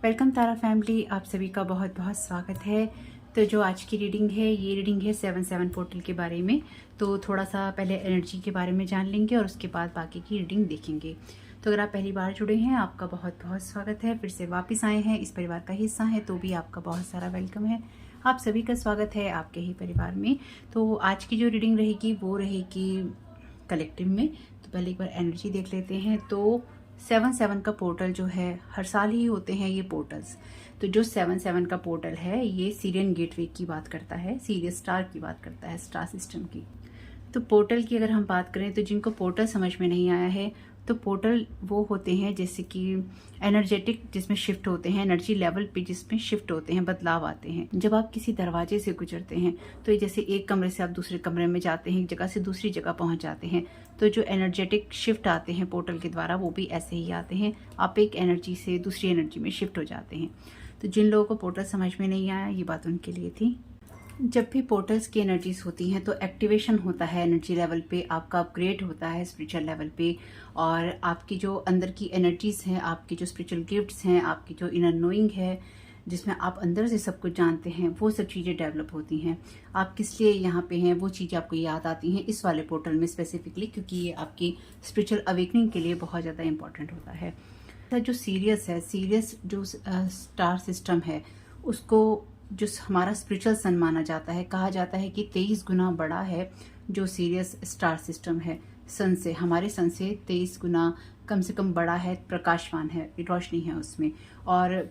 Welcome तारा family, आप सभी का बहुत बहुत स्वागत है। तो जो आज की रीडिंग है, ये रीडिंग है 7/7 पोर्टल के बारे में। तो थोड़ा सा पहले एनर्जी के बारे में जान लेंगे और उसके बाद बाकी की रीडिंग देखेंगे। तो अगर आप पहली बार जुड़े हैं, आपका बहुत बहुत स्वागत है। फिर से वापस आए हैं, इस परिवार का हिस्सा है, तो भी आपका बहुत सारा वेलकम है। आप सभी का स्वागत है आपके ही परिवार में। तो आज की जो रीडिंग रहेगी वो रहेगी कलेक्टिव में। तो पहले एक बार एनर्जी देख लेते हैं। तो 7/7 का पोर्टल जो है, हर साल ही होते हैं ये पोर्टल्स। तो जो 7/7 का पोर्टल है, ये सीरियन गेटवे की बात करता है, सीरियस स्टार की बात करता है, स्टार सिस्टम की। तो पोर्टल की अगर हम बात करें, तो जिनको पोर्टल समझ में नहीं आया है, तो पोर्टल वो होते हैं जैसे कि एनर्जेटिक, जिसमें शिफ्ट होते हैं, एनर्जी लेवल पे जिसमें शिफ्ट होते हैं, बदलाव आते हैं। जब आप किसी दरवाजे से गुजरते हैं, तो ये जैसे एक कमरे से आप दूसरे कमरे में जाते हैं, एक जगह से दूसरी जगह पहुंच जाते हैं, तो जो एनर्जेटिक शिफ्ट आते हैं पोर्टल के द्वारा, वो भी ऐसे ही आते हैं। आप एक एनर्जी से दूसरी एनर्जी में शिफ्ट हो जाते हैं। तो जिन लोगों को पोर्टल समझ में नहीं आया, ये बात उनके लिए थी। जब भी पोर्टल्स की एनर्जीज होती हैं, तो एक्टिवेशन होता है एनर्जी लेवल पे, आपका अपग्रेड होता है स्पिरिचुअल लेवल पे, और आपकी जो अंदर की एनर्जीज हैं, आपकी जो स्पिरिचुअल गिफ्ट्स हैं, आपकी जो इनर नोइंग है, जिसमें आप अंदर से सब कुछ जानते हैं, वो सब चीज़ें डेवलप होती हैं। आप किस लिए यहाँ पे हैं, वो चीज़ें आपको याद आती हैं इस वाले पोर्टल में स्पेसिफिकली, क्योंकि ये आपकी स्पिरिचुअल अवेकनिंग के लिए बहुत ज़्यादा इंपॉर्टेंट होता है। जो सीरियस है, सीरियस जो स्टार सिस्टम है, उसको जो हमारा स्पिरिचुअल सन माना जाता है, कहा जाता है कि 23 गुना बड़ा है जो सीरियस स्टार सिस्टम है। सन से, हमारे सन से 23 गुना कम से कम बड़ा है, प्रकाशवान है, रोशनी है उसमें। और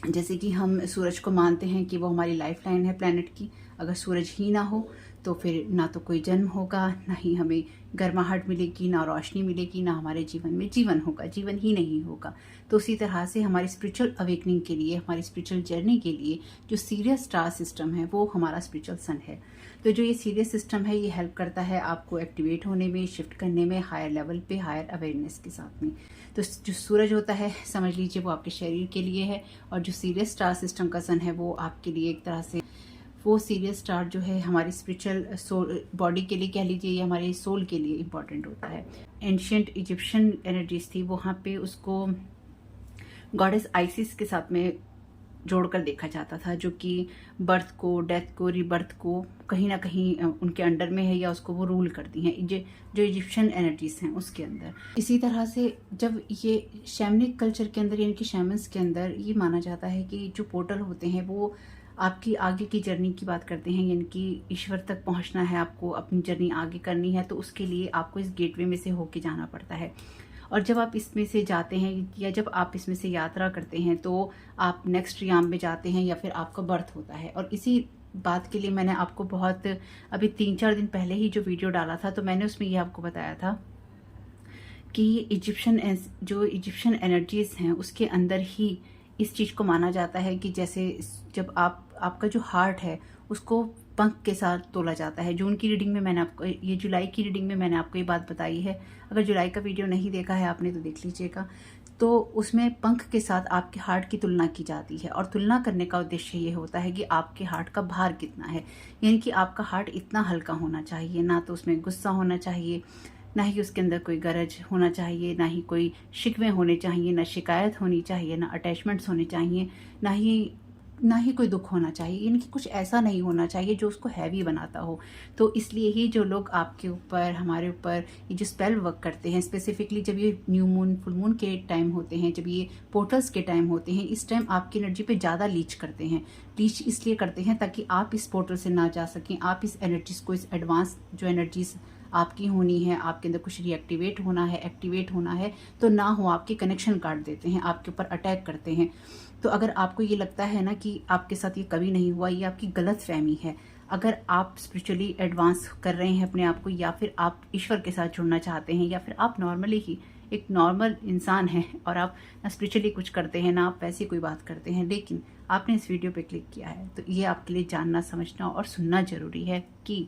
जैसे कि हम सूरज को मानते हैं कि वो हमारी लाइफ लाइन है प्लैनेट की। अगर सूरज ही ना हो तो फिर ना तो कोई जन्म होगा, ना ही हमें गर्माहट मिलेगी, ना रोशनी मिलेगी, ना हमारे जीवन में जीवन होगा, जीवन ही नहीं होगा। तो उसी तरह से हमारी स्पिरिचुअल अवेकनिंग के लिए, हमारी स्पिरिचुअल जर्नी के लिए जो सीरियस स्टार सिस्टम है, वो हमारा स्पिरिचुअल सन है। तो जो ये सीरियस सिस्टम है, ये हेल्प करता है आपको एक्टिवेट होने में, शिफ्ट करने में, हायर लेवल पे, हायर अवेयरनेस के साथ में। तो जो सूरज होता है, समझ लीजिए वो आपके शरीर के लिए है, और जो सीरियस स्टार सिस्टम का सन है, वो आपके लिए एक तरह से, वो सीरियस स्टार जो है हमारी स्पिरिचुअल सोल बॉडी के लिए कह लीजिए, या हमारे सोल के लिए इम्पॉर्टेंट होता है। एंशियंट इजिप्शियन एनर्जीज थी, वहाँ पे उसको गॉडेस आइसिस के साथ में जोड़कर देखा जाता था, जो कि बर्थ को, डेथ को, रिबर्थ को कहीं ना कहीं उनके अंडर में है, या उसको वो रूल करती हैं, जो इजिप्शियन एनर्जीज हैं उसके अंदर। इसी तरह से जब ये शैमनिक कल्चर के अंदर, यानी कि शैमन्स के अंदर, ये माना जाता है कि जो पोर्टल होते हैं वो आपकी आगे की जर्नी की बात करते हैं, यानी कि ईश्वर तक पहुंचना है, आपको अपनी जर्नी आगे करनी है, तो उसके लिए आपको इस गेटवे में से होके जाना पड़ता है। और जब आप इसमें से जाते हैं, या जब आप इसमें से यात्रा करते हैं, तो आप नेक्स्ट याम में जाते हैं, या फिर आपका बर्थ होता है। और इसी बात के लिए मैंने आपको बहुत अभी 3-4 दिन पहले ही जो वीडियो डाला था, तो मैंने उसमें ये आपको बताया था कि जो इजिप्शियन एनर्जीज हैं, उसके अंदर ही इस चीज़ को माना जाता है कि जैसे जब आपका जो हार्ट है, उसको पंख के साथ तोला जाता है। जून की रीडिंग में मैंने आपको, ये जुलाई की रीडिंग में मैंने आपको ये बात बताई है। अगर जुलाई का वीडियो नहीं देखा है आपने, तो देख लीजिएगा। तो उसमें पंख के साथ आपके हार्ट की तुलना की जाती है, और तुलना करने का उद्देश्य ये होता है कि आपके हार्ट का भार कितना है, यानी कि आपका हार्ट इतना हल्का होना चाहिए, ना तो उसमें गुस्सा होना चाहिए, ना ही उसके अंदर कोई गरज होना चाहिए, ना ही कोई शिकवे होने चाहिए, ना शिकायत होनी चाहिए, ना अटैचमेंट्स होने चाहिए, ना ही कोई दुख होना चाहिए, यानी कि कुछ ऐसा नहीं होना चाहिए जो उसको हैवी बनाता हो। तो इसलिए ही जो लोग आपके ऊपर, हमारे ऊपर ये जो स्पेल वर्क करते हैं, स्पेसिफिकली जब ये न्यू मून, फुल मून के टाइम होते हैं, जब ये पोर्टल्स के टाइम होते हैं, इस टाइम आपकी एनर्जी पे ज़्यादा लीच करते हैं। लीच इसलिए करते हैं ताकि आप इस पोर्टल से ना जा सकें, आप इस एनर्जीज को, इस एडवांस जो एनर्जीज आपकी होनी है, आपके अंदर कुछ रिएक्टिवेट होना है, एक्टिवेट होना है, तो ना हो, आपके कनेक्शन काट देते हैं, आपके ऊपर अटैक करते हैं। तो अगर आपको ये लगता है ना कि आपके साथ ये कभी नहीं हुआ, ये आपकी गलत फहमी है। अगर आप स्पिरिचुअली एडवांस कर रहे हैं अपने आप को, या फिर आप ईश्वर के साथ जुड़ना चाहते हैं, या फिर आप नॉर्मली ही एक नॉर्मल इंसान हैं, और आप ना स्पिरिचुअली कुछ करते हैं, ना आप वैसी कोई बात करते हैं, लेकिन आपने इस वीडियो पे क्लिक किया है, तो ये आपके लिए जानना, समझना और सुनना जरूरी है कि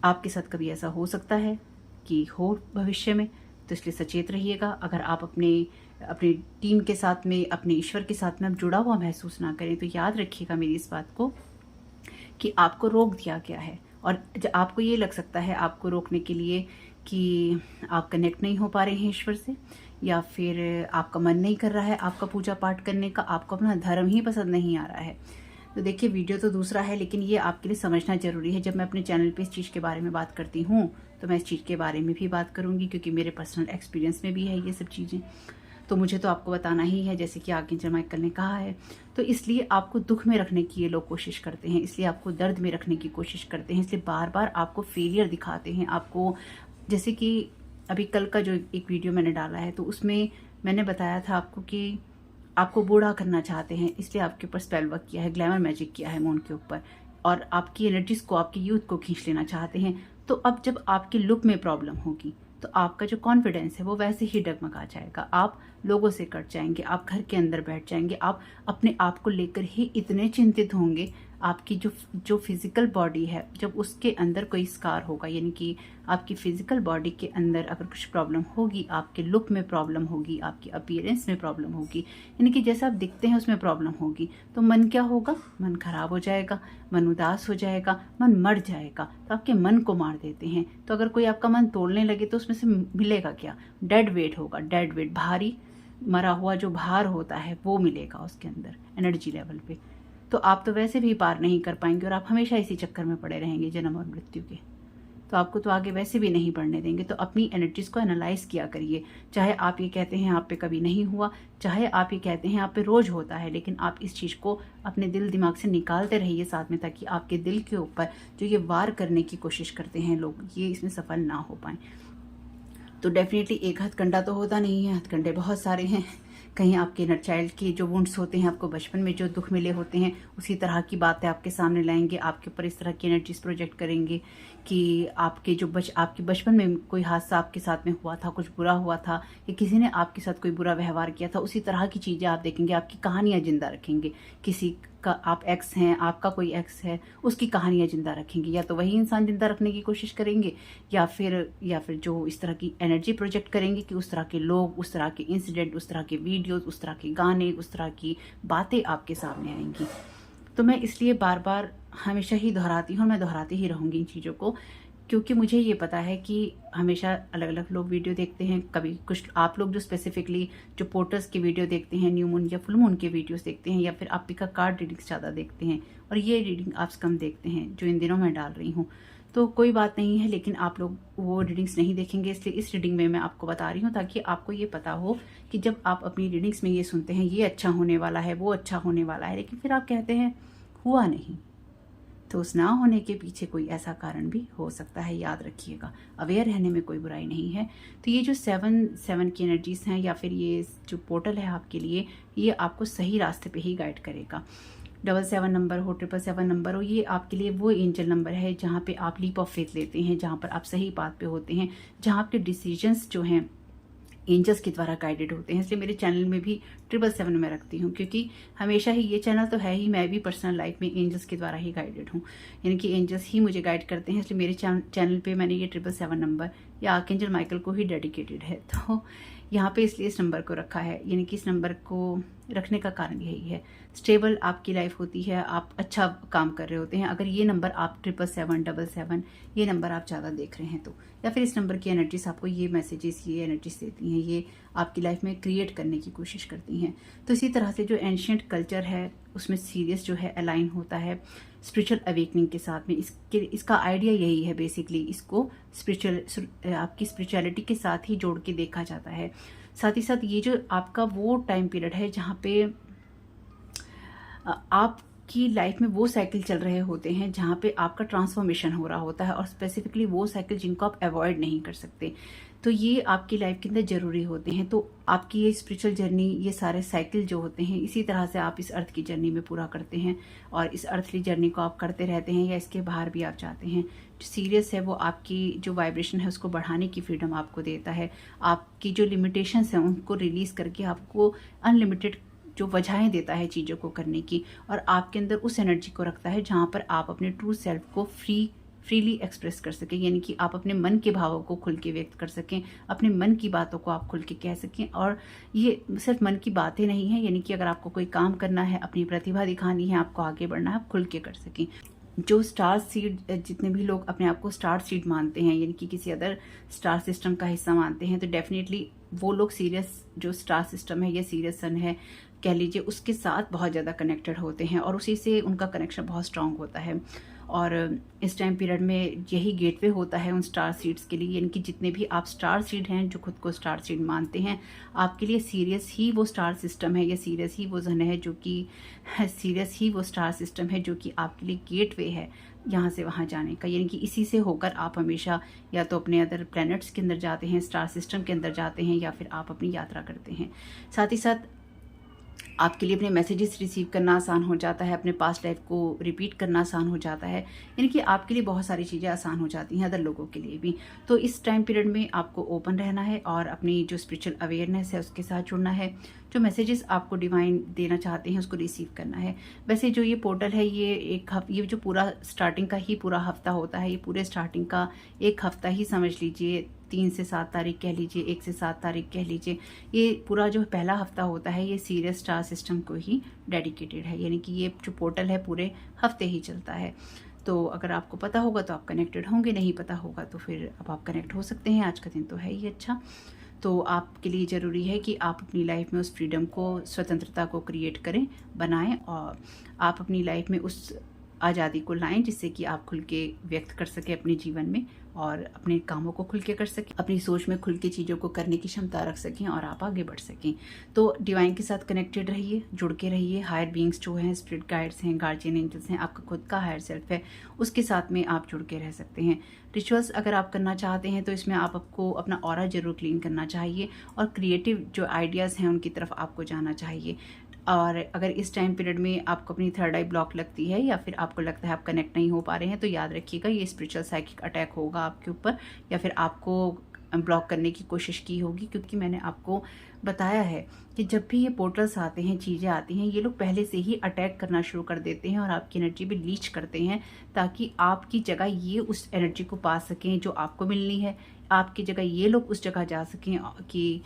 आपके साथ कभी ऐसा हो सकता है कि हो भविष्य में। तो इसलिए सचेत रहिएगा। अगर आप अपनी टीम के साथ में, अपने ईश्वर के साथ में जुड़ा हुआ महसूस ना करें, तो याद रखिएगा मेरी इस बात को कि आपको रोक दिया गया है। और जब आपको ये लग सकता है आपको रोकने के लिए कि आप कनेक्ट नहीं हो पा रहे हैं ईश्वर से, या फिर आपका मन नहीं कर रहा है आपका पूजा पाठ करने का, आपको अपना धर्म ही पसंद नहीं आ रहा है। तो देखिए वीडियो तो दूसरा है, लेकिन ये आपके लिए समझना जरूरी है। जब मैं अपने चैनल पे इस चीज़ के बारे में बात करती हूँ तो मैं इस चीज़ के बारे में भी बात करूँगी, क्योंकि मेरे पर्सनल एक्सपीरियंस में भी है ये सब चीज़ें। तो मुझे तो आपको बताना ही है, जैसे कि आर्कएंजल माइकल ने कहा है। तो इसलिए आपको दुख में रखने की ये लोग कोशिश करते हैं, इसलिए आपको दर्द में रखने की कोशिश करते हैं, इसलिए बार बार आपको फेलियर दिखाते हैं। आपको जैसे कि अभी कल का जो एक वीडियो मैंने डाला है, तो उसमें मैंने बताया था आपको कि आपको बूढ़ा करना चाहते हैं, इसलिए आपके ऊपर स्पेल वर्क किया है, ग्लैमर मैजिक किया है मून के ऊपर, और आपकी एनर्जीज को, आपकी यूथ को खींच लेना चाहते हैं। तो अब जब आपके लुक में प्रॉब्लम होगी तो आपका जो कॉन्फिडेंस है वो वैसे ही डगमगा जाएगा, आप लोगों से कट जाएंगे, आप घर के अंदर बैठ जाएंगे, आप अपने आप को लेकर ही इतने चिंतित होंगे। आपकी जो फिजिकल बॉडी है, जब उसके अंदर कोई स्कार होगा, यानी कि आपकी फिजिकल बॉडी के अंदर अगर कुछ प्रॉब्लम होगी, आपके लुक में प्रॉब्लम होगी, आपकी अपीयरेंस में प्रॉब्लम होगी, यानी कि जैसा आप दिखते हैं उसमें प्रॉब्लम होगी, तो मन क्या होगा? मन खराब हो जाएगा, मन उदास हो जाएगा, मन मर जाएगा। तो आपके मन को मार देते हैं। तो अगर कोई आपका मन तोड़ने लगे तो उसमें से मिलेगा क्या? डेड वेट होगा, डेड वेट, भारी मरा हुआ जो भार होता है वो मिलेगा उसके अंदर एनर्जी लेवल पे। तो आप तो वैसे भी पार नहीं कर पाएंगे और आप हमेशा इसी चक्कर में पड़े रहेंगे जन्म और मृत्यु के। तो आपको तो आगे वैसे भी नहीं बढ़ने देंगे। तो अपनी एनर्जीज को एनालाइज किया करिए। चाहे आप ये कहते हैं आप पे कभी नहीं हुआ, चाहे आप ये कहते हैं आप पे रोज होता है, लेकिन आप इस चीज़ को अपने दिल दिमाग से निकालते रहिए साथ में, ताकि आपके दिल के ऊपर जो ये वार करने की कोशिश करते हैं लोग, ये इसमें सफल ना हो पाए। तो डेफिनेटली एक हथकंडा तो होता नहीं है, हथकंडे बहुत सारे हैं। कहीं आपके इनर चाइल्ड के जो वुंड्स होते हैं, आपको बचपन में जो दुख मिले होते हैं, उसी तरह की बातें आपके सामने लाएंगे, आपके ऊपर इस तरह की एनर्जीज प्रोजेक्ट करेंगे कि आपके आपके बचपन में कोई हादसा आपके साथ में हुआ था, कुछ बुरा हुआ था, या किसी ने आपके साथ कोई बुरा व्यवहार किया था, उसी तरह की चीज़ें आप देखेंगे, आपकी कहानियाँ जिंदा रखेंगे। किसी का आप एक्स हैं, आपका कोई एक्स है, उसकी कहानियाँ जिंदा रखेंगे। या तो वही इंसान जिंदा रखने की कोशिश करेंगे, या फिर जो इस तरह की एनर्जी प्रोजेक्ट करेंगे कि उस तरह के लोग, उस तरह के इंसिडेंट, उस तरह के वीडियोस, उस तरह के गाने, उस तरह की बातें आपके सामने आएंगी। तो मैं इसलिए बार बार हमेशा ही दोहराती हूँ, मैं दोहराती ही रहूँगी इन चीज़ों को, क्योंकि मुझे ये पता है कि हमेशा अलग अलग लोग वीडियो देखते हैं। कभी कुछ आप लोग जो स्पेसिफिकली जो पोर्टर्स की वीडियो देखते हैं, न्यू मून या फुल मून के वीडियोस देखते हैं, या फिर आप पिका कार्ड रीडिंग्स ज़्यादा देखते हैं, और ये रीडिंग आप कम देखते हैं जो इन दिनों मैं डाल रही हूँ। तो कोई बात नहीं है, लेकिन आप लोग वो रीडिंग्स नहीं देखेंगे, इसलिए इस रीडिंग में मैं आपको बता रही हूँ, ताकि आपको ये पता हो कि जब आप अपनी रीडिंग्स में ये सुनते हैं ये अच्छा होने वाला है, वो अच्छा होने वाला है, लेकिन फिर आप कहते हैं हुआ नहीं, तो उस ना होने के पीछे कोई ऐसा कारण भी हो सकता है। याद रखिएगा, अवेयर रहने में कोई बुराई नहीं है। तो ये जो 7 की एनर्जीज हैं, या फिर ये जो पोर्टल है आपके लिए, ये आपको सही रास्ते पे ही गाइड करेगा। 777 नंबर हो, 777 नंबर हो, ये आपके लिए वो एंजल नंबर है जहाँ पे आप लीप ऑफ फेथ लेते हैं, जहाँ पर आप सही बात पे होते हैं, जहाँ आपके डिसीजंस जो हैं एंजल्स के द्वारा गाइडेड होते हैं। इसलिए मेरे चैनल में भी 777 में रखती हूँ, क्योंकि हमेशा ही ये चैनल तो है ही, मैं भी पर्सनल लाइफ में एंजल्स के द्वारा ही गाइडेड हूँ, यानी कि एंजल्स ही मुझे गाइड करते हैं। इसलिए मेरे चैनल पे मैंने ये 777 नंबर या आर्कएंजल माइकल को ही डेडिकेटेड है। तो यहाँ पे इसलिए इस नंबर को रखा है, यानी कि इस नंबर को रखने का कारण यही है, स्टेबल आपकी लाइफ होती है, आप अच्छा काम कर रहे होते हैं। अगर ये नंबर आप 777 ये नंबर आप ज़्यादा देख रहे हैं तो, या फिर इस नंबर की एनर्जीज आपको ये मैसेजेस, ये एनर्जीज देती हैं, ये आपकी लाइफ में क्रिएट करने की कोशिश करती हैं। तो इसी तरह से जो एंशिएंट कल्चर है उसमें सीरियस जो है अलाइन होता है स्पिरिचुअल अवेकनिंग के साथ में। इसका आइडिया यही है बेसिकली, इसको आपकी स्पिरिचुअलिटी के साथ ही जोड़ के देखा जाता है। साथ ही साथ ये जो आपका वो टाइम पीरियड है जहाँ पे आपकी लाइफ में वो साइकिल चल रहे होते हैं जहाँ पे आपका ट्रांसफॉर्मेशन हो रहा होता है, और स्पेसिफिकली वो साइकिल जिनको आप अवॉइड नहीं कर सकते। तो ये आपकी लाइफ के अंदर जरूरी होते हैं। तो आपकी ये स्पिरिचुअल जर्नी, ये सारे साइकिल जो होते हैं, इसी तरह से आप इस अर्थ की जर्नी में पूरा करते हैं, और इस अर्थली जर्नी को आप करते रहते हैं, या इसके बाहर भी आप जाते हैं। जो सीरियस है वो आपकी जो वाइब्रेशन है उसको बढ़ाने की फ्रीडम आपको देता है। आपकी जो लिमिटेशंस हैं उनको रिलीज करके आपको अनलिमिटेड जो वजहें देता है चीज़ों को करने की, और आपके अंदर उस एनर्जी को रखता है जहाँ पर आप अपने ट्रू सेल्फ को फ्रीली एक्सप्रेस कर सकें, यानी कि आप अपने मन के भावों को खुल के व्यक्त कर सकें, अपने मन की बातों को आप खुल के कह सकें। और ये सिर्फ मन की बातें नहीं है, यानी कि अगर आपको कोई काम करना है, अपनी प्रतिभा दिखानी है, आपको आगे बढ़ना है, आप खुल के कर सकें। जो स्टार सीड, जितने भी लोग अपने आप को स्टार सीड मानते हैं, यानी कि किसी अदर स्टार सिस्टम का हिस्सा मानते हैं, तो डेफिनेटली वो लोग सीरियस जो स्टार सिस्टम है या सीरियस सन है कह लीजिए, उसके साथ बहुत ज़्यादा कनेक्टेड होते हैं और उसी से उनका कनेक्शन बहुत स्ट्रांग होता है। और इस टाइम पीरियड में यही गेटवे होता है उन स्टार सीड्स के लिए, यानी कि जितने भी आप स्टार सीड हैं जो खुद को स्टार सीड मानते हैं, आपके लिए सीरियस ही वो स्टार सिस्टम है या सीरियस ही वो जन है जो कि सीरियस ही वो स्टार सिस्टम है जो कि आपके लिए गेटवे है यहाँ से वहाँ जाने का। यानी कि इसी से होकर आप हमेशा या तो अपने अदर प्लैनेट्स के अंदर जाते हैं, स्टार सिस्टम के अंदर जाते हैं, या फिर आप अपनी यात्रा करते हैं। साथ ही साथ आपके लिए अपने मैसेजेस रिसीव करना आसान हो जाता है, अपने पास्ट लाइफ को रिपीट करना आसान हो जाता है, यानी कि आपके लिए बहुत सारी चीज़ें आसान हो जाती हैं, अदर लोगों के लिए भी। तो इस टाइम पीरियड में आपको ओपन रहना है और अपनी जो स्पिरिचुअल अवेयरनेस है उसके साथ जुड़ना है। जो मैसेजेस आपको डिवाइन देना चाहते हैं उसको रिसीव करना है। वैसे जो ये पोर्टल है ये जो पूरा स्टार्टिंग का ही पूरा हफ्ता होता है, ये पूरे स्टार्टिंग का एक हफ्ता ही समझ लीजिए, 3 से 7 तारीख कह लीजिए, 1 से 7 तारीख कह लीजिए, ये पूरा जो पहला हफ्ता होता है ये सीरियस स्टार सिस्टम को ही डेडिकेटेड है। यानी कि ये जो पोर्टल है पूरे हफ्ते ही चलता है। तो अगर आपको पता होगा तो आप कनेक्टेड होंगे, नहीं पता होगा तो फिर अब आप कनेक्ट हो सकते हैं। आज का दिन तो है ही अच्छा। तो आपके लिए ज़रूरी है कि आप अपनी लाइफ में उस फ्रीडम को, स्वतंत्रता को क्रिएट करें, बनाएं और आप अपनी लाइफ में उस आज़ादी को लाएं जिससे कि आप खुल के व्यक्त कर सकें अपने जीवन में और अपने कामों को खुल के कर सकें, अपनी सोच में खुल के चीज़ों को करने की क्षमता रख सकें और आप आगे बढ़ सकें। तो डिवाइन के साथ कनेक्टेड रहिए, जुड़ के रहिए। हायर बीइंग्स जो हैं, स्पिरिट गाइड्स हैं, गार्जियन एंजल्स हैं, आपका खुद का हायर सेल्फ है, उसके साथ में आप जुड़ के रह सकते हैं। रिचुअल्स अगर आप करना चाहते हैं तो इसमें आपको अपना ऑरा जरूर क्लीन करना चाहिए और क्रिएटिव जो आइडियाज़ हैं उनकी तरफ आपको जाना चाहिए। और अगर इस टाइम पीरियड में आपको अपनी थर्ड आई ब्लॉक लगती है या फिर आपको लगता है आप कनेक्ट नहीं हो पा रहे हैं, तो याद रखिएगा ये स्पिरिचुअल साइकिक अटैक होगा आपके ऊपर, या फिर आपको ब्लॉक करने की कोशिश की होगी। क्योंकि मैंने आपको बताया है कि जब भी ये पोर्टल्स आते हैं, चीज़ें आती हैं, ये लोग पहले से ही अटैक करना शुरू कर देते हैं और आपकी एनर्जी भी लीच करते हैं, ताकि आपकी जगह ये उस एनर्जी को पा सकें जो आपको मिलनी है। आपकी जगह ये लोग उस जगह जा सकें कि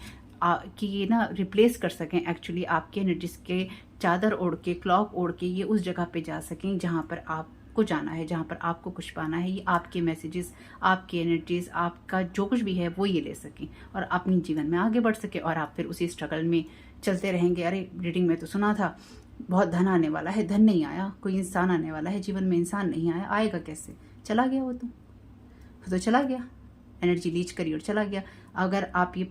ये ना रिप्लेस कर सकें एक्चुअली आपके एनर्जीज के चादर ओढ़ के, क्लॉक ओढ़ के ये उस जगह पे जा सकें जहाँ पर आपको जाना है, जहाँ पर आपको कुछ पाना है। ये आपके मैसेजेस, आपके एनर्जीज, आपका जो कुछ भी है वो ये ले सकें और अपनी जीवन में आगे बढ़ सके और आप फिर उसी स्ट्रगल में चलते रहेंगे। अरे रीडिंग में तो सुना था बहुत धन आने वाला है, धन नहीं आया। कोई इंसान आने वाला है, जीवन में इंसान नहीं आया, आएगा कैसे? चला गया वो तो चला गया, एनर्जी लीच करी और चला गया। अगर आप ये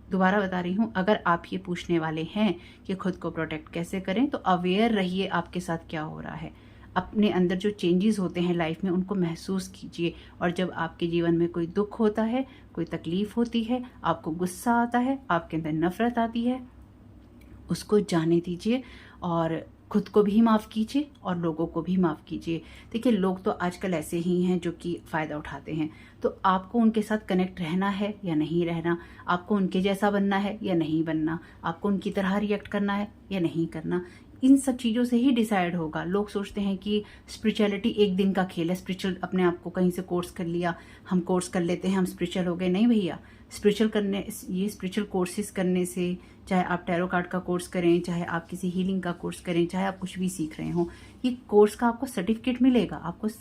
दोबारा बता रही हूँ, अगर आप ये पूछने वाले हैं कि खुद को प्रोटेक्ट कैसे करें, तो अवेयर रहिए आपके साथ क्या हो रहा है। अपने अंदर जो चेंजेस होते हैं लाइफ में उनको महसूस कीजिए। और जब आपके जीवन में कोई दुख होता है, कोई तकलीफ होती है, आपको गुस्सा आता है, आपके अंदर नफरत आती है, उसको जाने दीजिए और खुद को भी माफ़ कीजिए और लोगों को भी माफ़ कीजिए। देखिए लोग तो आजकल ऐसे ही हैं जो कि फ़ायदा उठाते हैं, तो आपको उनके साथ कनेक्ट रहना है या नहीं रहना, आपको उनके जैसा बनना है या नहीं बनना, आपको उनकी तरह रिएक्ट करना है या नहीं करना, इन सब चीज़ों से ही डिसाइड होगा। लोग सोचते हैं कि स्पिरिचुअलिटी एक दिन का खेल है, स्पिरिचुअल अपने आप को कहीं से कोर्स कर लिया, हम कोर्स कर लेते हैं, हम स्पिरिचुअल हो गए। नहीं भैया, स्पिरिचुअल कोर्सेज करने से, चाहे आप टैरो कार्ड का कोर्स करें, चाहे आप किसी हीलिंग का कोर्स करें, चाहे आप कुछ भी सीख रहे हो, ये कोर्स का आपको सर्टिफिकेट मिलेगा,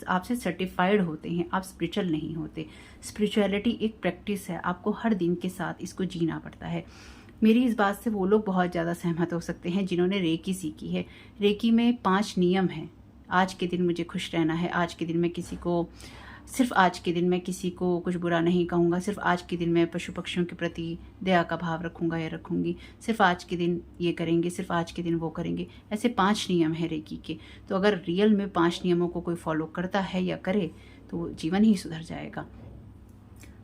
आपसे सर्टिफाइड होते हैं, आप स्पिरिचुअल नहीं होते। स्पिरिचुअलिटी एक प्रैक्टिस है, आपको हर दिन के साथ इसको जीना पड़ता है। मेरी इस बात से वो लोग बहुत ज़्यादा सहमत हो सकते हैं जिन्होंने रेकी सीखी है। रेकी में 5 नियम हैं। आज के दिन मुझे खुश रहना है, आज के दिन मैं सिर्फ आज के दिन मैं किसी को कुछ बुरा नहीं कहूँगा, सिर्फ आज के दिन मैं पशु पक्षियों के प्रति दया का भाव रखूँगा या रखूँगी, सिर्फ आज के दिन ये करेंगे, सिर्फ आज के दिन वो करेंगे। ऐसे 5 नियम हैं रेकी के। तो अगर रियल में 5 नियमों को कोई फॉलो करता है या करे तो जीवन ही सुधर जाएगा।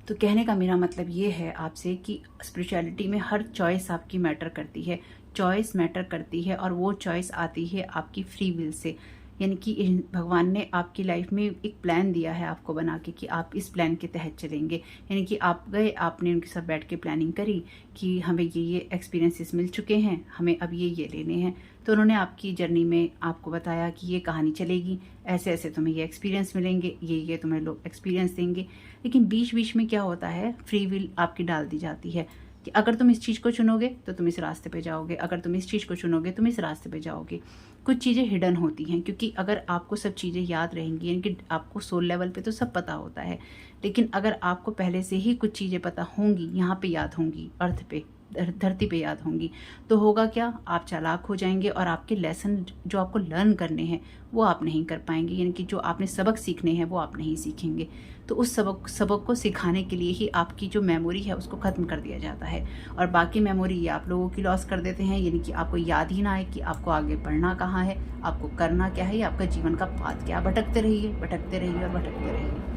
तो कहने का मेरा मतलब ये है आपसे कि स्पिरिचुअलिटी में हर चॉइस आपकी मैटर करती है, चॉइस मैटर करती है और वो चॉइस आती है आपकी फ्री विल से। यानी कि भगवान ने आपकी लाइफ में एक प्लान दिया है आपको बना के कि आप इस प्लान के तहत चलेंगे। यानी कि आप गए, आपने उनके साथ बैठ के प्लानिंग करी कि हमें ये एक्सपीरियंसेस मिल चुके हैं, हमें अब ये लेने हैं। तो उन्होंने आपकी जर्नी में आपको बताया कि ये कहानी चलेगी, ऐसे ऐसे तुम्हें ये एक्सपीरियंस मिलेंगे, ये तुम्हें लोग एक्सपीरियंस देंगे। लेकिन बीच बीच में क्या होता है, फ्री विल आपकी डाल दी जाती है। कि अगर तुम इस चीज़ को चुनोगे तो तुम इस रास्ते पे जाओगे, अगर तुम इस चीज़ को चुनोगे तुम इस रास्ते पे जाओगे। कुछ चीज़ें हिडन होती हैं, क्योंकि अगर आपको सब चीज़ें याद रहेंगी, यानी कि आपको सोल लेवल पे तो सब पता होता है, लेकिन अगर आपको पहले से ही कुछ चीज़ें पता होंगी, यहाँ पे याद होंगी, अर्थ पे, धरती पे याद होंगी, तो होगा क्या, आप चालाक हो जाएंगे और आपके लेसन जो आपको लर्न करने हैं वो आप नहीं कर पाएंगे, यानी कि जो आपने सबक सीखने हैं वो आप नहीं सीखेंगे। तो उस सबक को सिखाने के लिए ही आपकी जो मेमोरी है उसको ख़त्म कर दिया जाता है, और बाकी मेमोरी ये आप लोगों की लॉस कर देते हैं, यानी कि आपको याद ही ना आए कि आपको आगे बढ़ना कहाँ है, आपको करना क्या है, आपका जीवन का पाथ क्या। भटकते रहिए, भटकते रहिए और भटकते रहिए।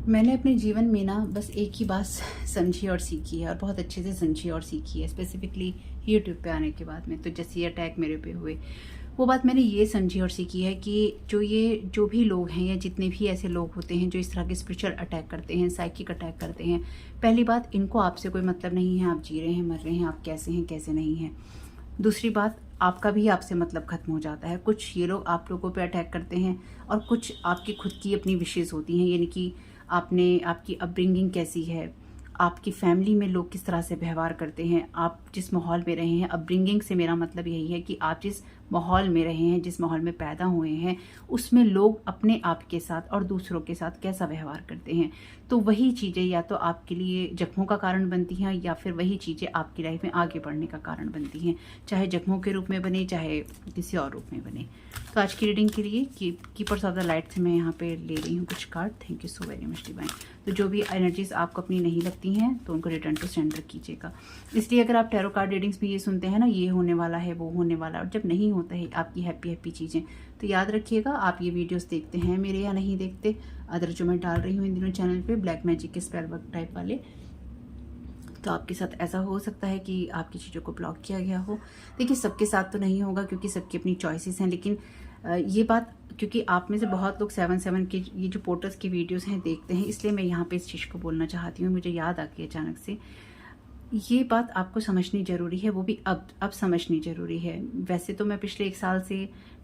मैंने अपने जीवन में ना बस एक ही बात समझी और सीखी है, और बहुत अच्छे से समझी और सीखी है, स्पेसिफिकली यूट्यूब पे आने के बाद में। तो जैसे ये अटैक मेरे पे हुए, वो बात मैंने ये समझी और सीखी है कि जो भी लोग हैं या जितने भी ऐसे लोग होते हैं जो इस तरह के स्पिरिचुअल अटैक करते हैं, साइकिक अटैक करते हैं, पहली बात, इनको आपसे कोई मतलब नहीं है, आप जी रहे हैं, मर रहे हैं, आप कैसे हैं कैसे नहीं हैं। दूसरी बात, आपका भी आपसे मतलब ख़त्म हो जाता है। कुछ ये लोग आप लोगों पे अटैक करते हैं, और कुछ आपकी खुद की अपनी विशेज़ होती हैं, यानी कि आपकी अपब्रिंगिंग कैसी है, आपकी फैमिली में लोग किस तरह से व्यवहार करते हैं, आप जिस माहौल में रहे हैं। अपब्रिंगिंग से मेरा मतलब यही है कि आप जिस माहौल में रहे हैं, जिस माहौल में पैदा हुए हैं, उसमें लोग अपने आप के साथ और दूसरों के साथ कैसा व्यवहार करते हैं। तो वही चीज़ें या तो आपके लिए जख्मों का कारण बनती हैं, या फिर वही चीज़ें आपकी लाइफ में आगे बढ़ने का कारण बनती हैं, चाहे जख्मों के रूप में बने, चाहे किसी और रूप में बने। तो आज की रीडिंग के लिए कीपर्स ऑफ द लाइट से मैं यहाँ पे ले रही हूँ कुछ card. Thank you so very much divine. तो जो भी एनर्जीज आपको अपनी नहीं लगती हैं तो उनको रिटर्न टू सेंटर कीजिएगा। इसलिए अगर आप टैरो कार्ड रीडिंग्स में ये सुनते हैं ना, ये होने वाला है, वो होने वाला है, और जब नहीं होता है आपकी हैप्पी चीज़ें, तो याद रखिएगा, आप ये वीडियोस देखते हैं मेरे या नहीं देखते, अदर जो मैं डाल रही हूँ इन दिनों चैनल पे ब्लैक मैजिक के स्पेल वर्क टाइप वाले, तो आपके साथ ऐसा हो सकता है कि आपकी चीज़ों को ब्लॉक किया गया हो। देखिए, सबके साथ तो नहीं होगा क्योंकि सबकी अपनी चॉइसेस हैं, लेकिन ये बात, क्योंकि आप में से बहुत लोग 7/7 के ये जो पोर्टल्स की वीडियोस हैं देखते हैं, इसलिए मैं यहाँ पे इस चीज़ को बोलना चाहती हूँ। मुझे याद आ गई अचानक से, ये बात आपको समझनी ज़रूरी है, वो भी अब समझनी ज़रूरी है। वैसे तो मैं पिछले 1 साल से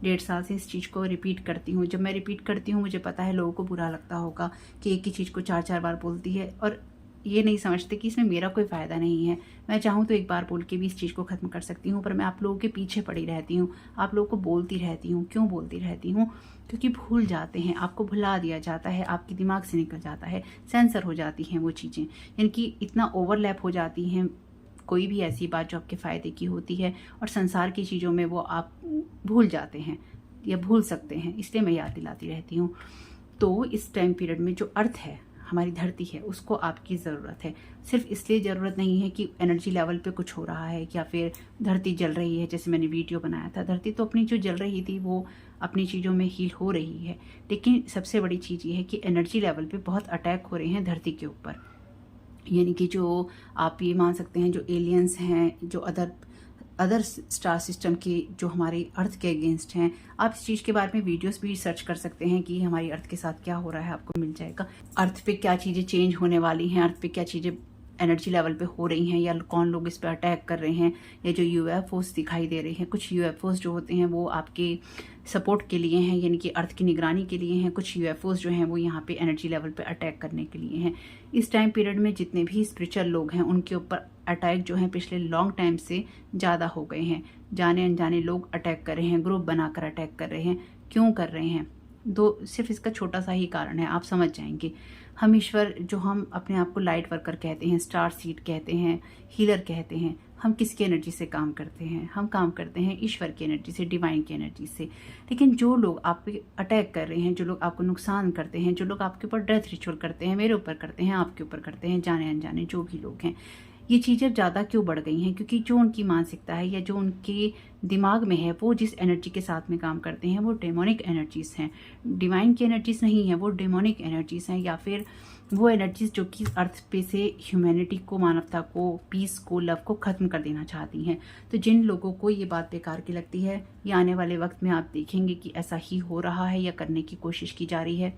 1.5 साल से इस चीज़ को रिपीट करती हूँ। जब मैं रिपीट करती हूँ, मुझे पता है लोगों को बुरा लगता होगा कि एक ही चीज़ को 4-4 बार बोलती है, और ये नहीं समझते कि इसमें मेरा कोई फ़ायदा नहीं है। मैं चाहूँ तो एक बार बोल के भी इस चीज़ को ख़त्म कर सकती हूँ, पर मैं आप लोगों के पीछे पड़ी रहती हूँ, आप लोगों को बोलती रहती हूँ। क्यों बोलती रहती हूँ? क्योंकि भूल जाते हैं, आपको भुला दिया जाता है, आपके दिमाग से निकल जाता है, सेंसर हो जाती हैं वो चीज़ें, यानी कि इतना ओवरलैप हो जाती हैं कोई भी ऐसी बात जो आपके फ़ायदे की होती है, और संसार की चीज़ों में वो आप भूल जाते हैं या भूल सकते हैं, इसलिए मैं याद दिलाती रहती हूँ। तो इस टाइम पीरियड में जो अर्थ है, हमारी धरती है, उसको आपकी ज़रूरत है। सिर्फ इसलिए ज़रूरत नहीं है कि एनर्जी लेवल पे कुछ हो रहा है या फिर धरती जल रही है, जैसे मैंने वीडियो बनाया था, धरती तो अपनी जो जल रही थी वो अपनी चीज़ों में हील हो रही है, लेकिन सबसे बड़ी चीज़ ये है कि एनर्जी लेवल पे बहुत अटैक हो रहे हैं धरती के ऊपर, यानी कि जो आप ये मान सकते हैं जो एलियंस हैं, जो अदर स्टार सिस्टम के जो हमारी अर्थ के अगेंस्ट हैं। आप इस चीज़ के बारे में वीडियोस भी सर्च कर सकते हैं कि हमारी अर्थ के साथ क्या हो रहा है, आपको मिल जाएगा। अर्थ पे क्या चीज़ें चेंज होने वाली हैं, अर्थ पे क्या चीज़ें एनर्जी लेवल पे हो रही हैं, या कौन लोग इस पे अटैक कर रहे हैं, या जो यूएफओस दिखाई दे रहे हैं। कुछ यूएफओस जो होते हैं वो आपके सपोर्ट के लिए हैं, यानी कि अर्थ की निगरानी के लिए हैं। कुछ यूएफओस जो हैं वो यहाँ पे एनर्जी लेवल पे अटैक करने के लिए हैं। इस टाइम पीरियड में जितने भी स्पिरिचुअल लोग हैं उनके ऊपर अटैक जो है पिछले लॉन्ग टाइम से ज़्यादा हो गए हैं। जाने अनजाने लोग अटैक कर रहे हैं, ग्रुप बनाकर अटैक कर रहे हैं। क्यों कर रहे हैं? सिर्फ इसका छोटा सा ही कारण है, आप समझ जाएंगे। हम ईश्वर, जो हम अपने आप को लाइट वर्कर कहते हैं, स्टार सीड कहते हैं, हीलर कहते हैं, हम किसकी एनर्जी से काम करते हैं? हम काम करते हैं ईश्वर की एनर्जी से, डिवाइन की एनर्जी से। लेकिन जो लोग आप पे अटैक कर रहे हैं, जो लोग आपको नुकसान करते हैं, जो लोग आपके ऊपर डेथ रिचुअल करते हैं, मेरे ऊपर करते हैं, आपके ऊपर करते हैं, जाने अनजाने जो भी लोग हैं, ये चीज़ें ज़्यादा क्यों बढ़ गई हैं? क्योंकि जो उनकी मानसिकता है या जो उनके दिमाग में है, वो जिस एनर्जी के साथ में काम करते हैं वो डेमोनिक एनर्जीज़ हैं, डिवाइन की एनर्जीज़ नहीं है, वो डेमोनिक एनर्जीज़ हैं, या फिर वो एनर्जीज जो कि अर्थ पे से ह्यूमैनिटी को, मानवता को, पीस को, लव को ख़त्म कर देना चाहती हैं। तो जिन लोगों को ये बात बेकार की लगती है, ये आने वाले वक्त में आप देखेंगे कि ऐसा ही हो रहा है या करने की कोशिश की जा रही है,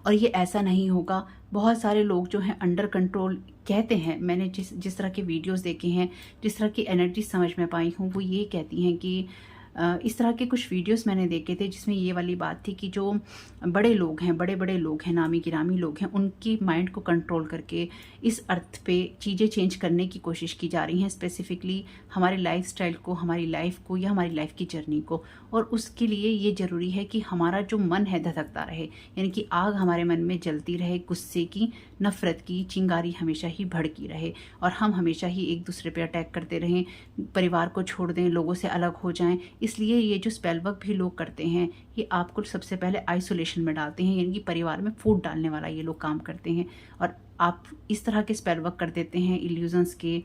और ये ऐसा नहीं होगा। बहुत सारे लोग जो हैं अंडर कंट्रोल कहते हैं, मैंने जिस तरह के वीडियोस देखे हैं, जिस तरह की एनर्जी समझ में पाई हूँ, वो ये कहती हैं कि इस तरह के कुछ वीडियोस मैंने देखे थे जिसमें ये वाली बात थी कि जो बड़े लोग हैं, बड़े बड़े लोग हैं, नामी गिरामी लोग हैं, उनकी माइंड को कंट्रोल करके इस अर्थ पे चीज़ें चेंज करने की कोशिश की जा रही हैं, स्पेसिफिकली हमारे लाइफस्टाइल को, हमारी लाइफ को या हमारी लाइफ की जर्नी को। और उसके लिए ये ज़रूरी है कि हमारा जो मन है धधकता रहे, यानी कि आग हमारे मन में जलती रहे, गुस्से की, नफ़रत की चिंगारी हमेशा ही भड़की रहे और हम हमेशा ही एक दूसरे पे अटैक करते रहें, परिवार को छोड़ दें, लोगों से अलग हो जाएं। इसलिए ये जो स्पेल वर्क भी लोग करते हैं, ये आपको सबसे पहले आइसोलेशन में डालते हैं, यानी कि परिवार में फूट डालने वाला ये लोग काम करते हैं। और आप इस तरह के स्पेल वर्क कर देते हैं इल्यूजन्स के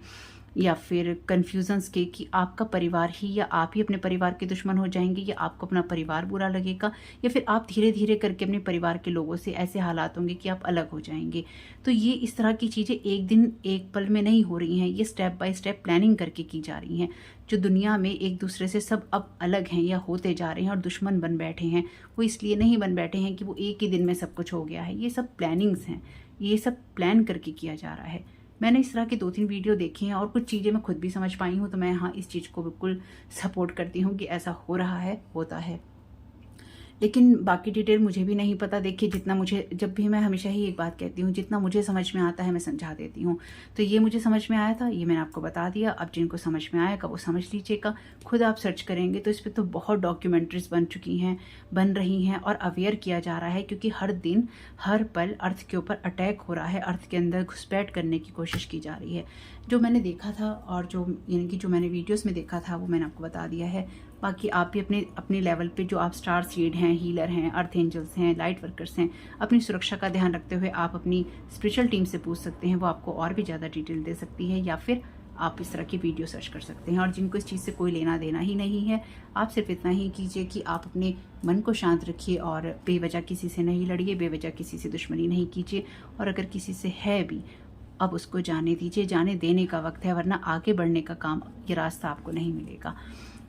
या फिर कन्फ्यूजन्स के कि आपका परिवार ही या आप ही अपने परिवार के दुश्मन हो जाएंगे, या आपको अपना परिवार बुरा लगेगा, या फिर आप धीरे धीरे करके अपने परिवार के लोगों से ऐसे हालात होंगे कि आप अलग हो जाएंगे। तो ये इस तरह की चीज़ें एक दिन एक पल में नहीं हो रही हैं, ये स्टेप बाय स्टेप प्लानिंग करके की जा रही हैं। जो दुनिया में एक दूसरे से सब अब अलग हैं या होते जा रहे हैं और दुश्मन बन बैठे हैं, वो इसलिए नहीं बन बैठे हैं कि वो एक ही दिन में सब कुछ हो गया है। ये सब प्लानिंग्स हैं, ये सब प्लान करके किया जा रहा है। मैंने इस तरह के 2-3 वीडियो देखे हैं और कुछ चीज़ें मैं खुद भी समझ पाई हूँ, तो मैं हाँ इस चीज़ को बिल्कुल सपोर्ट करती हूँ कि ऐसा हो रहा है, होता है। लेकिन बाकी डिटेल मुझे भी नहीं पता। देखिए, जितना मुझे, जब भी मैं हमेशा ही एक बात कहती हूँ, जितना मुझे समझ में आता है मैं समझा देती हूँ। तो ये मुझे समझ में आया था, ये मैंने आपको बता दिया। अब जिनको समझ में आएगा वो समझ लीजिएगा। खुद आप सर्च करेंगे तो इस पर तो बहुत डॉक्यूमेंट्रीज बन चुकी हैं, बन रही हैं और अवेयर किया जा रहा है, क्योंकि हर दिन हर पल अर्थ के ऊपर अटैक हो रहा है, अर्थ के अंदर घुसपैठ करने की कोशिश की जा रही है। जो मैंने देखा था और जो यानी कि जो मैंने वीडियोज़ में देखा था वो मैंने आपको बता दिया है। बाकी आप भी अपने अपने लेवल पे, जो आप स्टार सीड हैं, हीलर हैं, अर्थ एंजल्स हैं, लाइट वर्कर्स हैं, अपनी सुरक्षा का ध्यान रखते हुए आप अपनी स्पिरिचुअल टीम से पूछ सकते हैं, वो आपको और भी ज़्यादा डिटेल दे सकती है। या फिर आप इस तरह की वीडियो सर्च कर सकते हैं। और जिनको इस चीज़ से कोई लेना देना ही नहीं है, आप सिर्फ इतना ही कीजिए कि आप अपने मन को शांत रखिए और बेवजह किसी से नहीं लड़िए, बेवजह किसी से दुश्मनी नहीं कीजिए। और अगर किसी से है भी, अब उसको जाने दीजिए, जाने देने का वक्त है, वरना आगे बढ़ने का काम, ये रास्ता आपको नहीं मिलेगा।